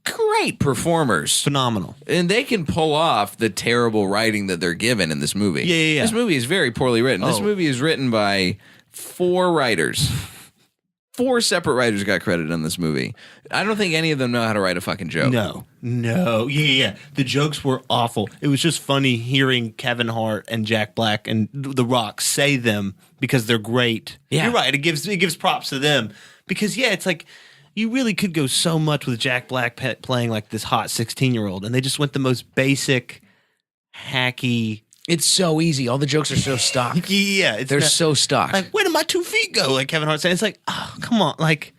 great performers. Phenomenal. And they can pull off the terrible writing that they're given in this movie. Yeah. This movie is very poorly written. This movie is written by 4 writers. 4 separate writers got credit on this movie. I don't think any of them know how to write a fucking joke. No. Yeah. The jokes were awful. It was just funny hearing Kevin Hart and Jack Black and The Rock say them because they're great. Yeah. You're right. It gives props to them because, it's like, you really could go so much with Jack Black playing like this hot 16-year-old, and they just went the most basic, hacky. It's so easy. All the jokes are so stock. Yeah. They're so stock. Like, where did my 2 feet go? Like Kevin Hart said. It's like, oh, come on. Like,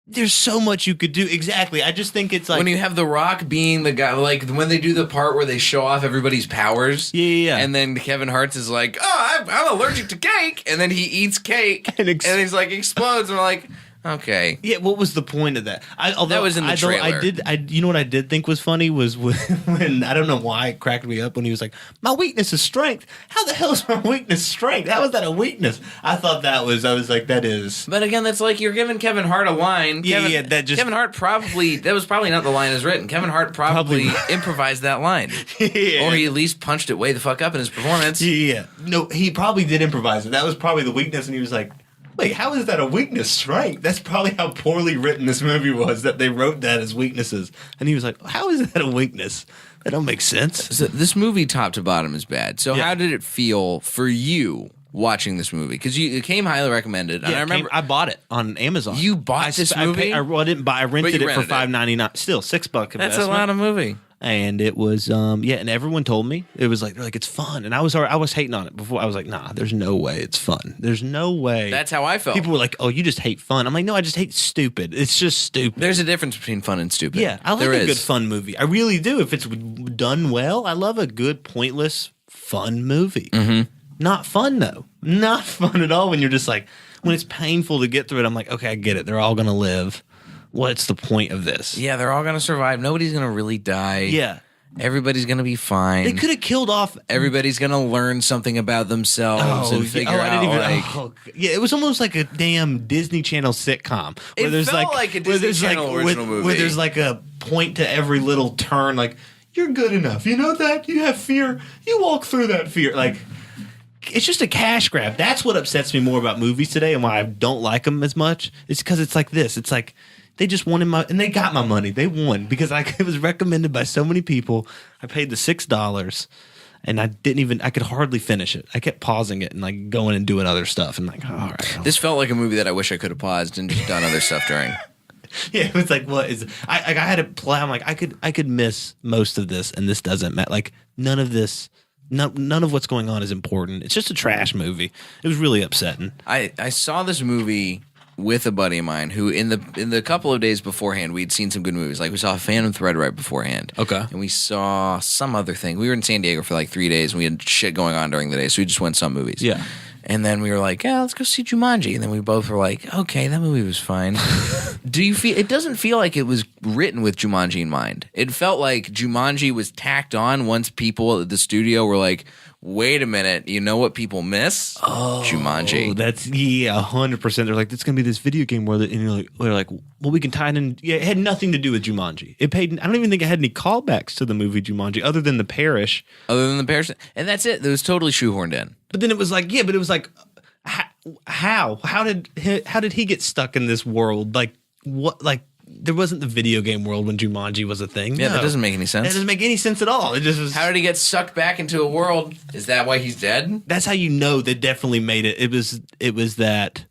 there's so much you could do. Exactly. I just think it's like. When you have The Rock being the guy, like when they do the part where they show off everybody's powers. Yeah. And then Kevin Hart's is like, oh, I'm allergic to cake. And then he eats cake. And he's like, explodes. And we're like, okay. Yeah, what was the point of that? That was in the trailer. You know what I did think was funny was when I don't know why it cracked me up when he was like, my weakness is strength. How the hell is my weakness strength? How is that a weakness? I thought I was like, that is. But again, that's like you're giving Kevin Hart a line. Kevin Hart that was probably not the line as written. Kevin Hart probably improvised that line. Yeah. Or he at least punched it way the fuck up in his performance. Yeah. No, he probably did improvise it. That was probably the weakness, and he was like, wait, how is that a weakness strength? That's probably how poorly written this movie was, that they wrote that as weaknesses. And he was like, how is that a weakness? That don't make sense. So this movie, top to bottom, is bad. So how did it feel for you watching this movie? Because it came highly recommended. And I remember I bought it on Amazon. You bought this movie? I didn't buy. I rented it for $5.99. Still $6 investment. That's a lot of movie. And it was and everyone told me it was like, they're like, it's fun, and I was hating on it before. I was like, nah, there's no way it's fun. There's no way. That's how I felt. People were like, oh, you just hate fun. I'm like, no, I just hate stupid. It's just stupid. There's a difference between fun and stupid. Yeah, I like a good fun movie. I really do. If it's done well, I love a good pointless fun movie. Mm-hmm. Not fun though. Not fun at all when you're just like, when it's painful to get through it, I'm like, okay, I get it. They're all going to live. What's the point of this? Yeah, they're all gonna survive. Nobody's gonna really die. Yeah. Everybody's gonna be fine. They could have killed off. Everybody's gonna learn something about themselves and figure out. Yeah, it was almost like a damn Disney Channel sitcom. It felt like a Disney Channel original movie. Where there's like a point to every little turn. Like, you're good enough. You know that? You have fear. You walk through that fear. Like, it's just a cash grab. That's what upsets me more about movies today and why I don't like them as much. It's because it's like this. It's like, they just wanted and they got my money. They won because it was recommended by so many people. I paid the $6 and I could hardly finish it. I kept pausing it and like going and doing other stuff and like, all right. This felt like a movie that I wish I could have paused and just done other stuff during. Yeah, it was like, what is I had to play. I'm like, I could miss most of this and this doesn't matter. Like none of this. None of what's going on is important. It's just a trash movie. It was really upsetting. I saw this movie with a buddy of mine who in the couple of days beforehand we'd seen some good movies. Like we saw Phantom Thread right beforehand. Okay. And we saw some other thing. We were in San Diego for like 3 days and we had shit going on during the day, so we just went to some movies. Yeah. And then we were like, yeah, let's go see Jumanji. And then we both were like, okay, that movie was fine. It doesn't feel like it was written with Jumanji in mind. It felt like Jumanji was tacked on once people at the studio were like, wait a minute, you know what people miss? Jumanji. That's 100%. They're like, it's gonna be this video game world, and they're like, well, we can tie it in. Yeah, it had nothing to do with Jumanji. I don't even think it had any callbacks to the movie Jumanji, other than the parish. And that's it. It was totally shoehorned in. But then it was like, how did he get stuck in this world? Like what? Like there wasn't the video game world when Jumanji was a thing. Yeah, no. That doesn't make any sense. That doesn't make any sense at all. It just was. How did he get sucked back into a world? Is that why he's dead? That's how you know they definitely made it. It was that.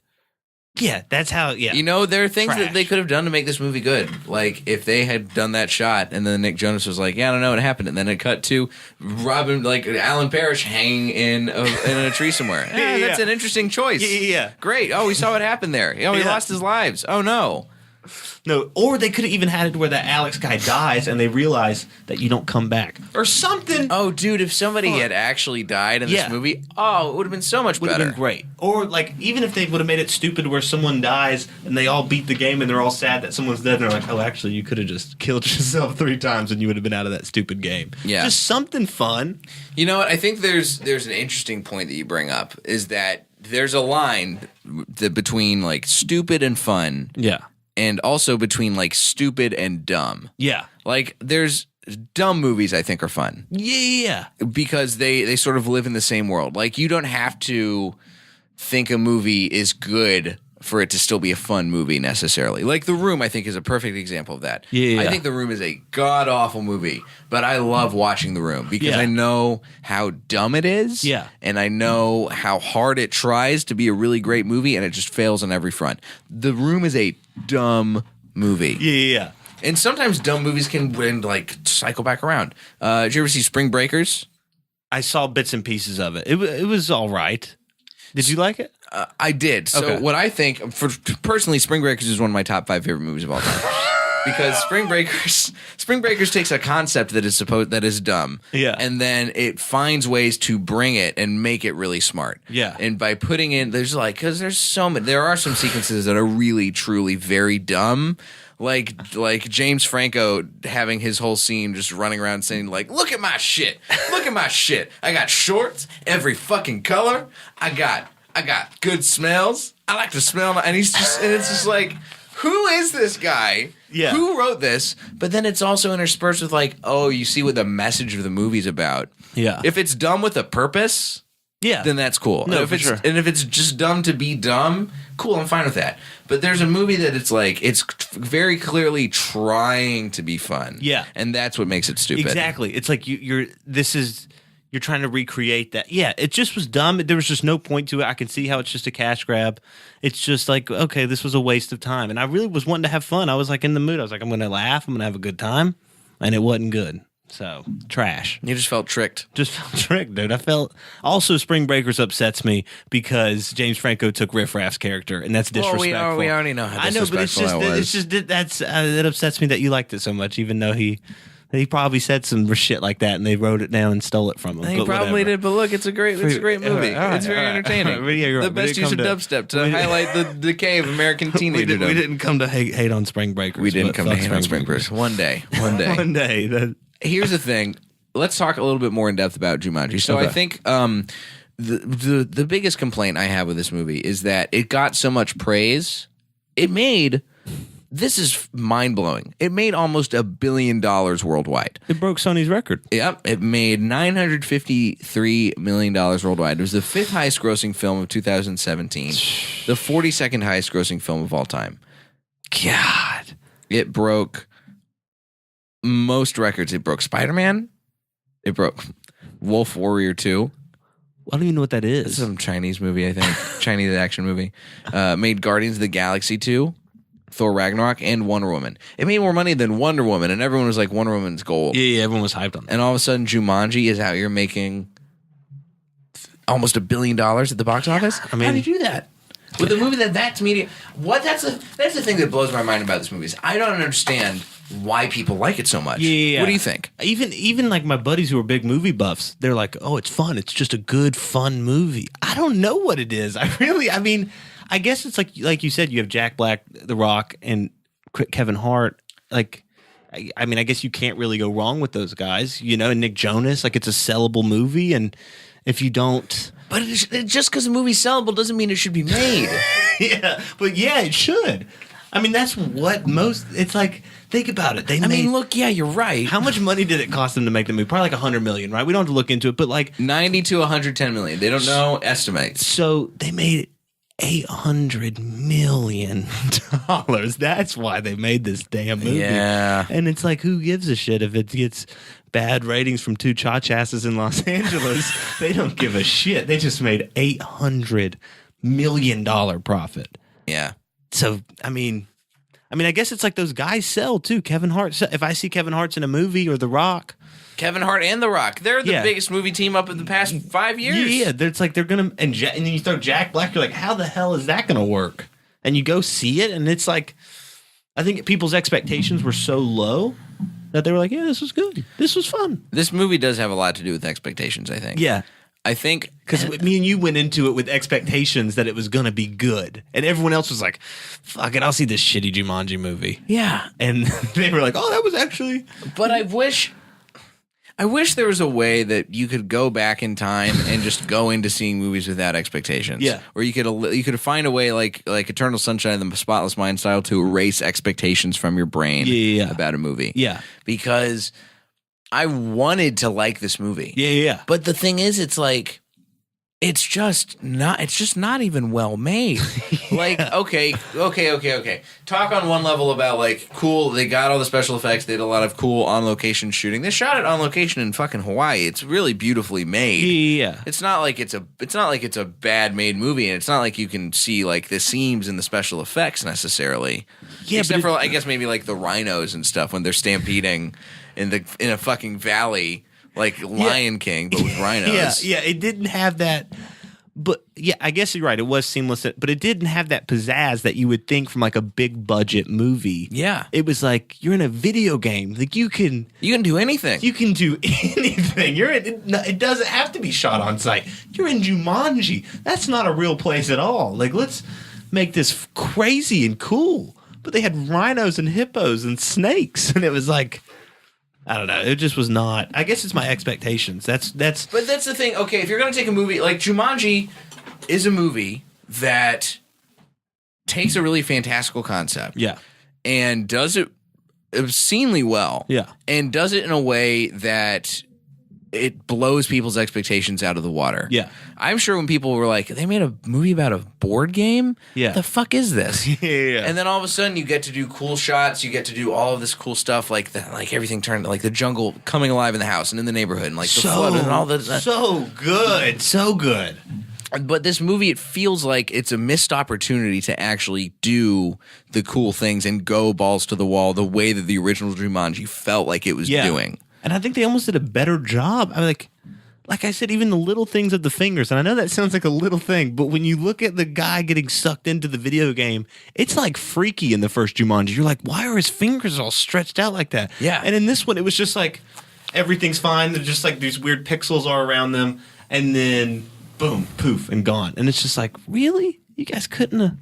Yeah, that's how. Yeah, you know, there are things Trash. that they could have done to make this movie good. Like if they had done that shot, and then Nick Jonas was like, "Yeah, I don't know what happened," and then it cut to Robin, like Alan Parrish, hanging in a tree somewhere. That's an interesting choice. Yeah. Great. Oh, we saw what happened there. Oh, he lost his lives. Oh no. No, or they could have even had it where that Alex guy dies and they realize that you don't come back or something. Oh, dude, if somebody had actually died in this movie, it would have been so much better. Would have been great. Or like even if they would have made it stupid where someone dies and they all beat the game and they're all sad that someone's dead and they're like, oh, actually, you could have just killed yourself 3 times and you would have been out of that stupid game. Yeah, just something fun. You know what? I think there's an interesting point that you bring up is that there's a line between like stupid and fun. Yeah. And also between like stupid and dumb. Yeah. Like there's dumb movies I think are fun. Yeah. Because they sort of live in the same world. Like you don't have to think a movie is good for it to still be a fun movie necessarily. Like The Room I think is a perfect example of that. Yeah. I think The Room is a god-awful movie, but I love watching The Room because I know how dumb it is. Yeah. And I know how hard it tries to be a really great movie and it just fails on every front. The Room is a dumb movie. Yeah. And sometimes dumb movies can like cycle back around. Did you ever see Spring Breakers? I saw bits and pieces of it. It was all right. Did you like it? I did. So what I think, personally, Spring Breakers is one of my top 5 favorite movies of all time. Because Spring Breakers takes a concept that is dumb, and then it finds ways to bring it and make it really smart. Yeah, and by putting in, there are some sequences that are really, truly very dumb. Like James Franco having his whole scene just running around saying like, "Look at my shit! Look at my shit! I got shorts, every fucking color. I got good smells. I like to smell." And it's just like, who is this guy? Yeah. Who wrote this? But then it's also interspersed with like, oh, you see what the message of the movie's about. Yeah. If it's dumb with a purpose, then that's cool. No, and if it's just dumb to be dumb, cool, I'm fine with that. But there's a movie that it's like, it's very clearly trying to be fun. Yeah. And that's what makes it stupid. Exactly. It's like you're trying to recreate that. Yeah, it just was dumb. There was just no point to it. I can see how it's just a cash grab. It's just like, okay, this was a waste of time. And I really was wanting to have fun. I was like in the mood. I was like, I'm going to laugh. I'm going to have a good time. And it wasn't good. So, trash. You just felt tricked. Just felt tricked, dude. I felt... Also, Spring Breakers upsets me because James Franco took Riff Raff's character, and that's disrespectful. Well, we already know how disrespectful that was. It upsets me that you liked it so much, even though he He probably said some shit like that, and they wrote it down and stole it from him. He but probably whatever. did, but look, it's a great movie. All right, It's very entertaining. But yeah, you're The right. We best didn't use of come dubstep to highlight the decay of American We teenagerdom. didn't come to hate on Spring Breakers. We didn't but come to fuck hate on Spring Breakers. One day. One day. Here's the thing. Let's talk a little bit more in depth about Jumanji. So Okay. I think the biggest complaint I have with this movie is that it got so much praise. This is mind-blowing. It made almost $1 billion worldwide. It broke Sony's record. Yep, it made $953 million worldwide. It was the 5th highest grossing film of 2017, the 42nd highest grossing film of all time. God. It broke most records. It broke Spider-Man. It broke Wolf Warrior 2. I don't even know what that is. It's some Chinese movie, I think. Chinese action movie. Made Guardians of the Galaxy 2, Thor Ragnarok, and Wonder Woman. It made more money than Wonder Woman, and everyone was like, Wonder Woman's gold. Yeah, everyone was hyped on that. And all of a sudden, Jumanji is out here making almost $1 billion at the box office. I mean- how do you do that? With a movie that's media. That's the thing that blows my mind about this movie is I don't understand why people like it so much. Yeah. What do you think? Even like my buddies who are big movie buffs, they're like, "Oh, it's fun. It's just a good, fun movie." I don't know what it is. I mean, I guess it's like you said, you have Jack Black, The Rock, and Kevin Hart. Like, I mean, I guess you can't really go wrong with those guys, and Nick Jonas. Like, it's a sellable movie, and if you don't, But just because a movie's sellable doesn't mean it should be made. yeah, it should. I mean, that's what most. It's like, think about it. I mean, look, yeah, you're right. how much money did it cost them to make the movie? Probably like $100 million, right? We don't have to look into it, but like, 90 to 110 million. They don't know estimates. so they made $800 million. That's why they made this damn movie. Yeah. And it's like, who gives a shit if it gets bad ratings from two chachasses in Los Angeles? They don't give a shit. They just made $800 million profit. Yeah. So, I mean, I guess it's like those guys sell too. Kevin Hart. If I see Kevin Hart's in a movie or The Rock, Kevin Hart and The Rock. They're the Yeah. biggest movie team up in the past 5 years. yeah, it's like they're gonna and then you throw Jack Black. You're like, how the hell is that gonna work? And you go see it, and it's like, I think people's expectations were so low that they were like, yeah, this was good. This was fun. This movie does have a lot to do with expectations, I think. Yeah. I think Because me and you went into it with expectations that it was going to be good. And everyone else was like, fuck it, I'll see this shitty Jumanji movie. yeah. And they were like, oh, that was actually. But I wish there was a way that you could go back in time and just go into seeing movies without expectations. Yeah. Or you could find a way like Eternal Sunshine of the Spotless Mind style to erase expectations from your brain Yeah. about a movie. Yeah. Because I wanted to like this movie. Yeah. But the thing is, it's like, it's just not even well made. Like, okay. Talk on one level about like, cool, they got all the special effects, they did a lot of cool on location shooting. They shot it on location in fucking Hawaii. It's really beautifully made. Yeah. It's not like it's a bad made movie, and it's not like you can see like the seams in the special effects necessarily. Yeah, Except but for I guess maybe like the rhinos and stuff when they're stampeding in a fucking valley like Lion King, but with rhinos. Yeah, it didn't have that. But yeah, I guess you're right. It was seamless, but it didn't have that pizzazz that you would think from like a big budget movie. Yeah. It was like you're in a video game. Like you can do anything. do anything. It doesn't have to be shot on site. You're in Jumanji. That's not a real place at all. Like, let's make this crazy and cool. But they had rhinos and hippos and snakes, and it was like, I don't know. It just was not. I guess it's my expectations. But that's the thing. Okay, if you're going to take a movie like Jumanji is a movie that takes a really fantastical concept. Yeah. And does it obscenely well. Yeah. And does it in a way that it blows people's expectations out of the water. Yeah. I'm sure when people were like, they made a movie about a board game? Yeah. What the fuck is this? Yeah. And then all of a sudden you get to do cool shots, you get to do all of this cool stuff like everything turned like the jungle coming alive in the house and in the neighborhood and like the flood and all the So good. So good. But this movie, it feels like it's a missed opportunity to actually do the cool things and go balls to the wall the way that the original Jumanji felt like it was doing. And I think they almost did a better job. I mean, like I said, even the little things of the fingers, and I know that sounds like a little thing, but when you look at the guy getting sucked into the video game, it's like freaky in the first Jumanji. You're like, why are his fingers all stretched out like that? Yeah. And in this one, it was just like, everything's fine. They're just like these weird pixels are around them, and then boom, poof, and gone. And it's just like, really? You guys couldn't have...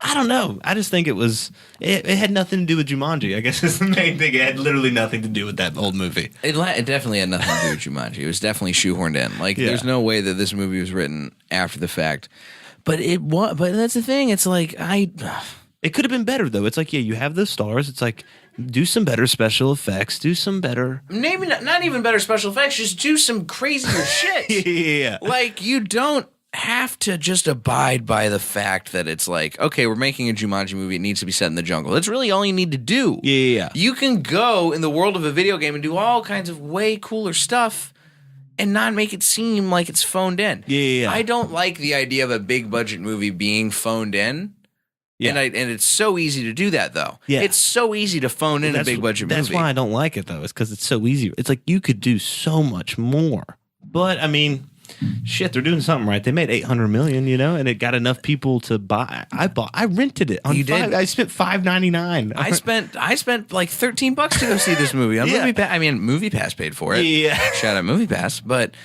I don't know. I just think it had nothing to do with Jumanji. I guess is the main thing. It had literally nothing to do with that old movie. It definitely had nothing to do with Jumanji. It was definitely shoehorned in. Like, there's no way that this movie was written after the fact. But but that's the thing. It's like, It could have been better, though. It's like, yeah, you have those stars. It's like, do some better special effects. Do some better... Maybe not even better special effects. Just do some crazier shit. Yeah. Like, you don't have to just abide by the fact that it's like, okay, we're making a Jumanji movie. It needs to be set in the jungle. That's really all you need to do. Yeah. You can go in the world of a video game and do all kinds of way cooler stuff and not make it seem like it's phoned in. Yeah. I don't like the idea of a big budget movie being phoned in. Yeah. And it's so easy to do that, though. Yeah. It's so easy to phone in a big budget movie. That's why I don't like it, though. It's because it's so easy. It's like you could do so much more. But, I mean... Shit, they're doing something right. They made $800 million, and it got enough people to buy. I rented it. You did? I spent $5.99. I spent like $13 to go see this movie on Movie Pass. I mean, Movie Pass paid for it. Yeah. Shout out Movie Pass, but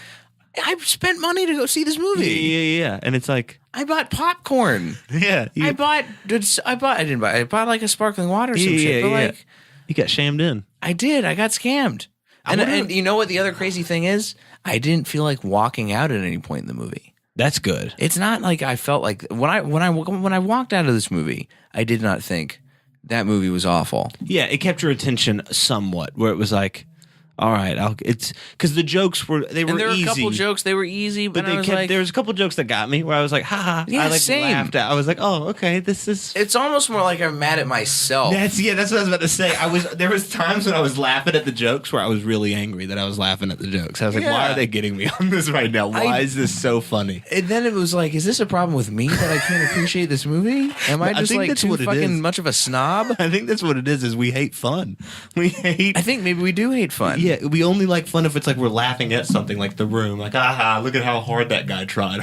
I spent money to go see this movie. Yeah. And it's like, I bought popcorn. yeah. I bought like a sparkling water or some shit. But like, you got shammed in. I did. I got scammed. And you know what the other crazy thing is? I didn't feel like walking out at any point in the movie. That's good. It's not like I felt like when I walked out of this movie, I did not think that movie was awful. Yeah, it kept your attention somewhat, where it was like, all right, it's because the jokes were easy. And there were a couple jokes, they were easy, but there was a couple jokes that got me where I was like, haha. Yeah, I like same. laughed at. I was like, oh, okay, this is. It's almost more like I'm mad at myself. That's what I was about to say. There was times when I was laughing at the jokes where I was really angry that I was laughing at the jokes. I was like, why are they getting me on this right now? Why is this so funny? And then it was like, is this a problem with me that I can't appreciate this movie? Am I just like too fucking much of a snob? I think that's what it is we hate fun. I think maybe we do hate fun. Yeah, we only like fun if it's like we're laughing at something like The Room. Like, look at how hard that guy tried.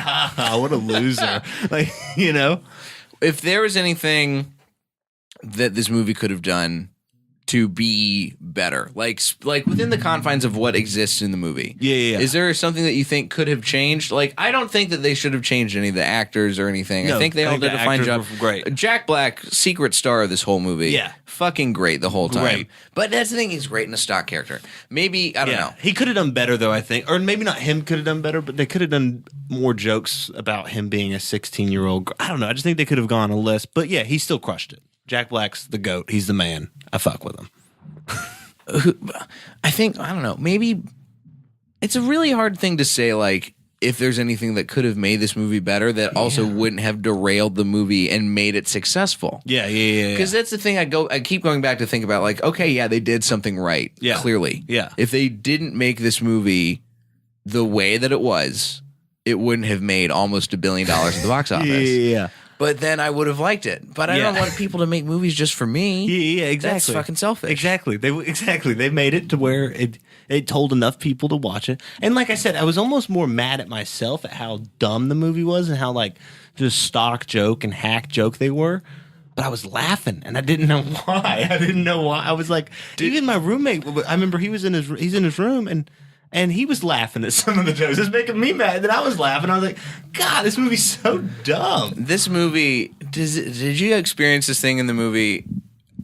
What a loser. Like, If there was anything that this movie could have done to be better, like within the confines of what exists in the movie. Yeah. Is there something that you think could have changed? Like, I don't think that they should have changed any of the actors or anything. No, I think they all did a fine job. Great. Jack Black, secret star of this whole movie. Yeah. Fucking great the whole time. Great. But that's the thing, he's great in a stock character. Maybe, I don't know. He could have done better, though, I think. Or maybe not him could have done better, but they could have done more jokes about him being a 16-year-old. I don't know. I just think they could have gone a list. But yeah, he still crushed it. Jack Black's the GOAT. He's the man. I fuck with him. I think, I don't know, maybe it's a really hard thing to say, like, if there's anything that could have made this movie better that also wouldn't have derailed the movie and made it successful. Yeah. Because that's the thing I keep going back to think about, like, okay, yeah, they did something right, clearly. Yeah. If they didn't make this movie the way that it was, it wouldn't have made almost $1 billion at the box office. Yeah. But then I would have liked it. But I don't want people to make movies just for me. Yeah, exactly. That's fucking selfish. Exactly. They made it to where it told enough people to watch it. And like I said, I was almost more mad at myself at how dumb the movie was and how like just stock joke and hack joke they were. But I was laughing and I didn't know why. I was like, even my roommate, I remember he's in his room and he was laughing at some of the jokes. It was making me mad that I was laughing. I was like, God, this movie's so dumb. This movie, did you experience this thing in the movie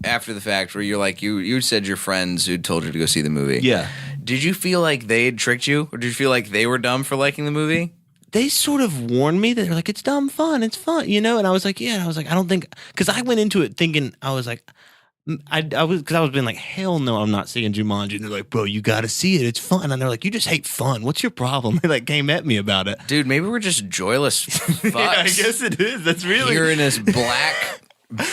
after the fact where you're like, you said your friends who told you to go see the movie? Yeah. Did you feel like they had tricked you? Or did you feel like they were dumb for liking the movie? They sort of warned me that they're like, it's dumb fun. It's fun, And I was like, yeah. And I was like, I don't think, because I went into it thinking, I was like, I was being like, hell no, I'm not seeing Jumanji. And they're like, bro, you got to see it. It's fun. And they're like, you just hate fun. What's your problem? They like came at me about it. Dude, maybe we're just joyless fucks. Yeah, I guess it is. That's really here in this black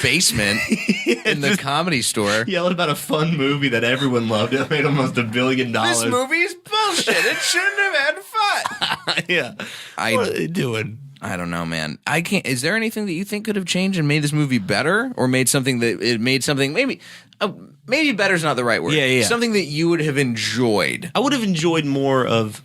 basement in the Comedy Store. Yelling about a fun movie that everyone loved. It made almost $1 billion. This movie's bullshit. It shouldn't have had fun. Yeah. What are they doing? I don't know, man. I can't. Is there anything that you think could have changed and made this movie better, or made something maybe better is not the right word. Yeah. Something that you would have enjoyed. I would have enjoyed more of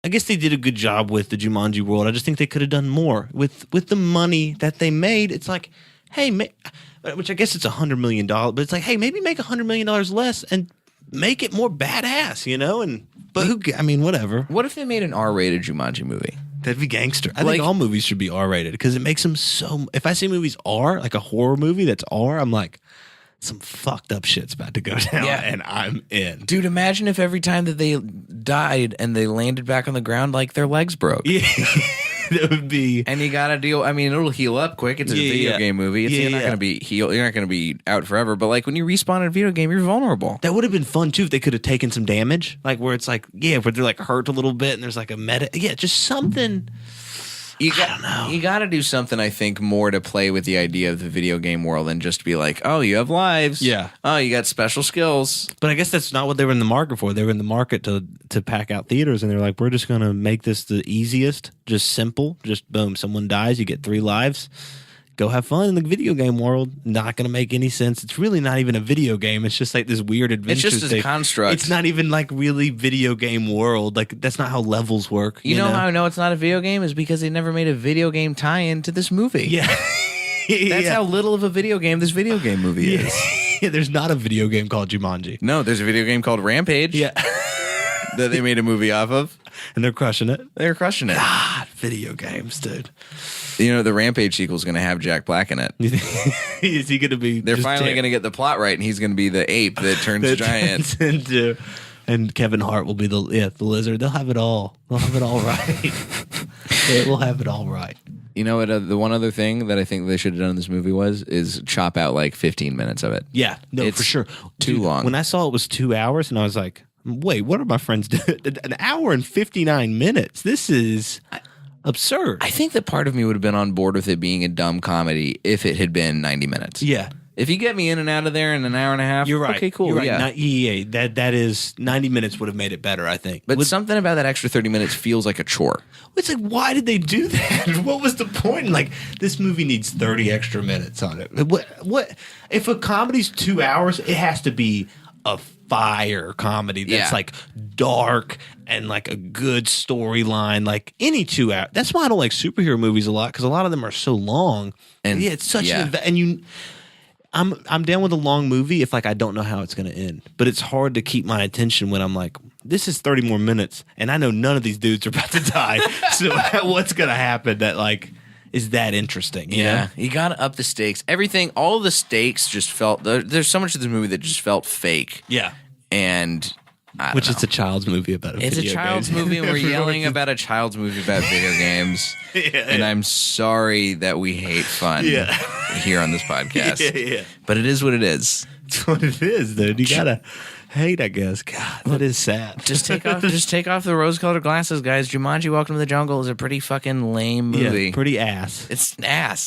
I guess they did a good job with the Jumanji world. I just think they could have done more with the money that they made. It's like, hey, which I guess it's $100 million, but it's like, hey, maybe make $100 million less and make it more badass, But whatever. What if they made an R-rated Jumanji movie? That'd be gangster. I think all movies should be R-rated because it makes them so. If I see movies R, like a horror movie that's R, I'm like, some fucked up shit's about to go down, and I'm in. Dude, imagine if every time that they died and they landed back on the ground, like their legs broke. Yeah. That would be. And you gotta deal. I mean, it'll heal up quick. It's a video game movie. You're not gonna be healed. You're not gonna be out forever. But like when you respawn in a video game, you're vulnerable. That would have been fun too if they could have taken some damage, like where it's like, where they're like hurt a little bit, and there's like a just something. I don't know. You got to do something, I think, more to play with the idea of the video game world than just be like, oh, you have lives. Yeah. Oh, you got special skills. But I guess that's not what they were in the market for. They were in the market to pack out theaters, and they're like, we're just going to make this the easiest, just simple, just boom, someone dies, you get 3 lives. Go have fun in the video game world. Not going to make any sense. It's really not even a video game. It's just like this weird adventure. It's just a construct. It's not even like really video game world. Like that's not how levels work. You know how I know it's not a video game is because they never made a video game tie-in to this movie. Yeah. That's how little of a video game this video game movie is. Yeah, there's not a video game called Jumanji. No, there's a video game called Rampage. Yeah. That they made a movie off of. And they're crushing it. They're crushing it. God, video games, dude. The Rampage sequel is going to have Jack Black in it. Is he going to be? They're finally going to get the plot right, and he's going to be the ape that turns giant. And Kevin Hart will be the lizard. They'll have it all. They'll have it all right. They will have it all right. You know what? The one other thing that I think they should have done in this movie is chop out like 15 minutes of it. Yeah, no, it's for sure. Too long. When I saw it was 2 hours, and I was like, wait, what are my friends doing? An hour and 59 minutes. This is absurd. I think that part of me would have been on board with it being a dumb comedy if it had been 90 minutes. Yeah. If you get me in and out of there in an hour and a half, you're right. Okay, cool. You're right. Yeah. That is 90 minutes would have made it better, I think. But something about that extra 30 minutes feels like a chore. It's like, why did they do that? What was the point? Like, this movie needs 30 extra minutes on it. What if a comedy's 2 hours? It has to be a fire comedy that's like dark and like a good storyline. Like any 2 hours. That's why I don't like superhero movies a lot because a lot of them are so long. And it's such I'm down with a long movie if like I don't know how it's going to end. But it's hard to keep my attention when I'm like, this is 30 more minutes and I know none of these dudes are about to die. So what's going to happen that like is that interesting? You know? You got to up the stakes. Everything, all the stakes just felt there's so much of this movie that just felt fake. Yeah. And which is a child's movie about It's a child's movie and we're yelling about a child's movie about video games. And I'm sorry that we hate fun here on this podcast. But it is what it is. It's what it is, dude. You gotta hate, I guess. God, that is sad. Just take off the rose-colored glasses, guys. Jumanji: Welcome to the Jungle is a pretty fucking lame movie. Yeah, pretty ass. It's an ass.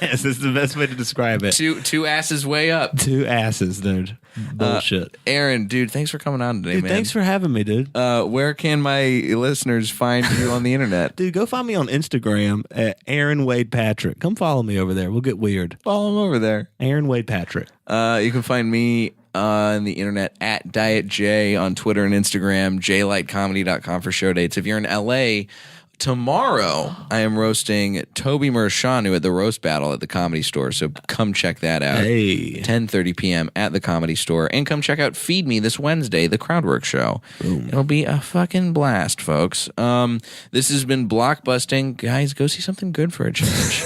Yes, that's the best way to describe it. Two asses way up. 2 asses, dude. Bullshit. Aaron, dude, thanks for coming on today, Dude, man. thanks for having me, dude. Where can my listeners find you on the internet? Dude, go find me on Instagram at Aaron Wade Patrick. Come follow me over there. We'll get weird. Follow him over there. Aaron Wade Patrick. You can find me on the internet at Diet J on Twitter and Instagram, jlightcomedy.com for show dates. If you're in LA, tomorrow I am roasting Toby Mershanu at the Roast Battle at the Comedy Store, so come check that out. Hey. 10:30 p.m. at the Comedy Store. And come check out Feed Me this Wednesday, the Crowdwork Show. Boom. It'll be a fucking blast, folks. This has been Blockbusting. Guys, go see something good for a change.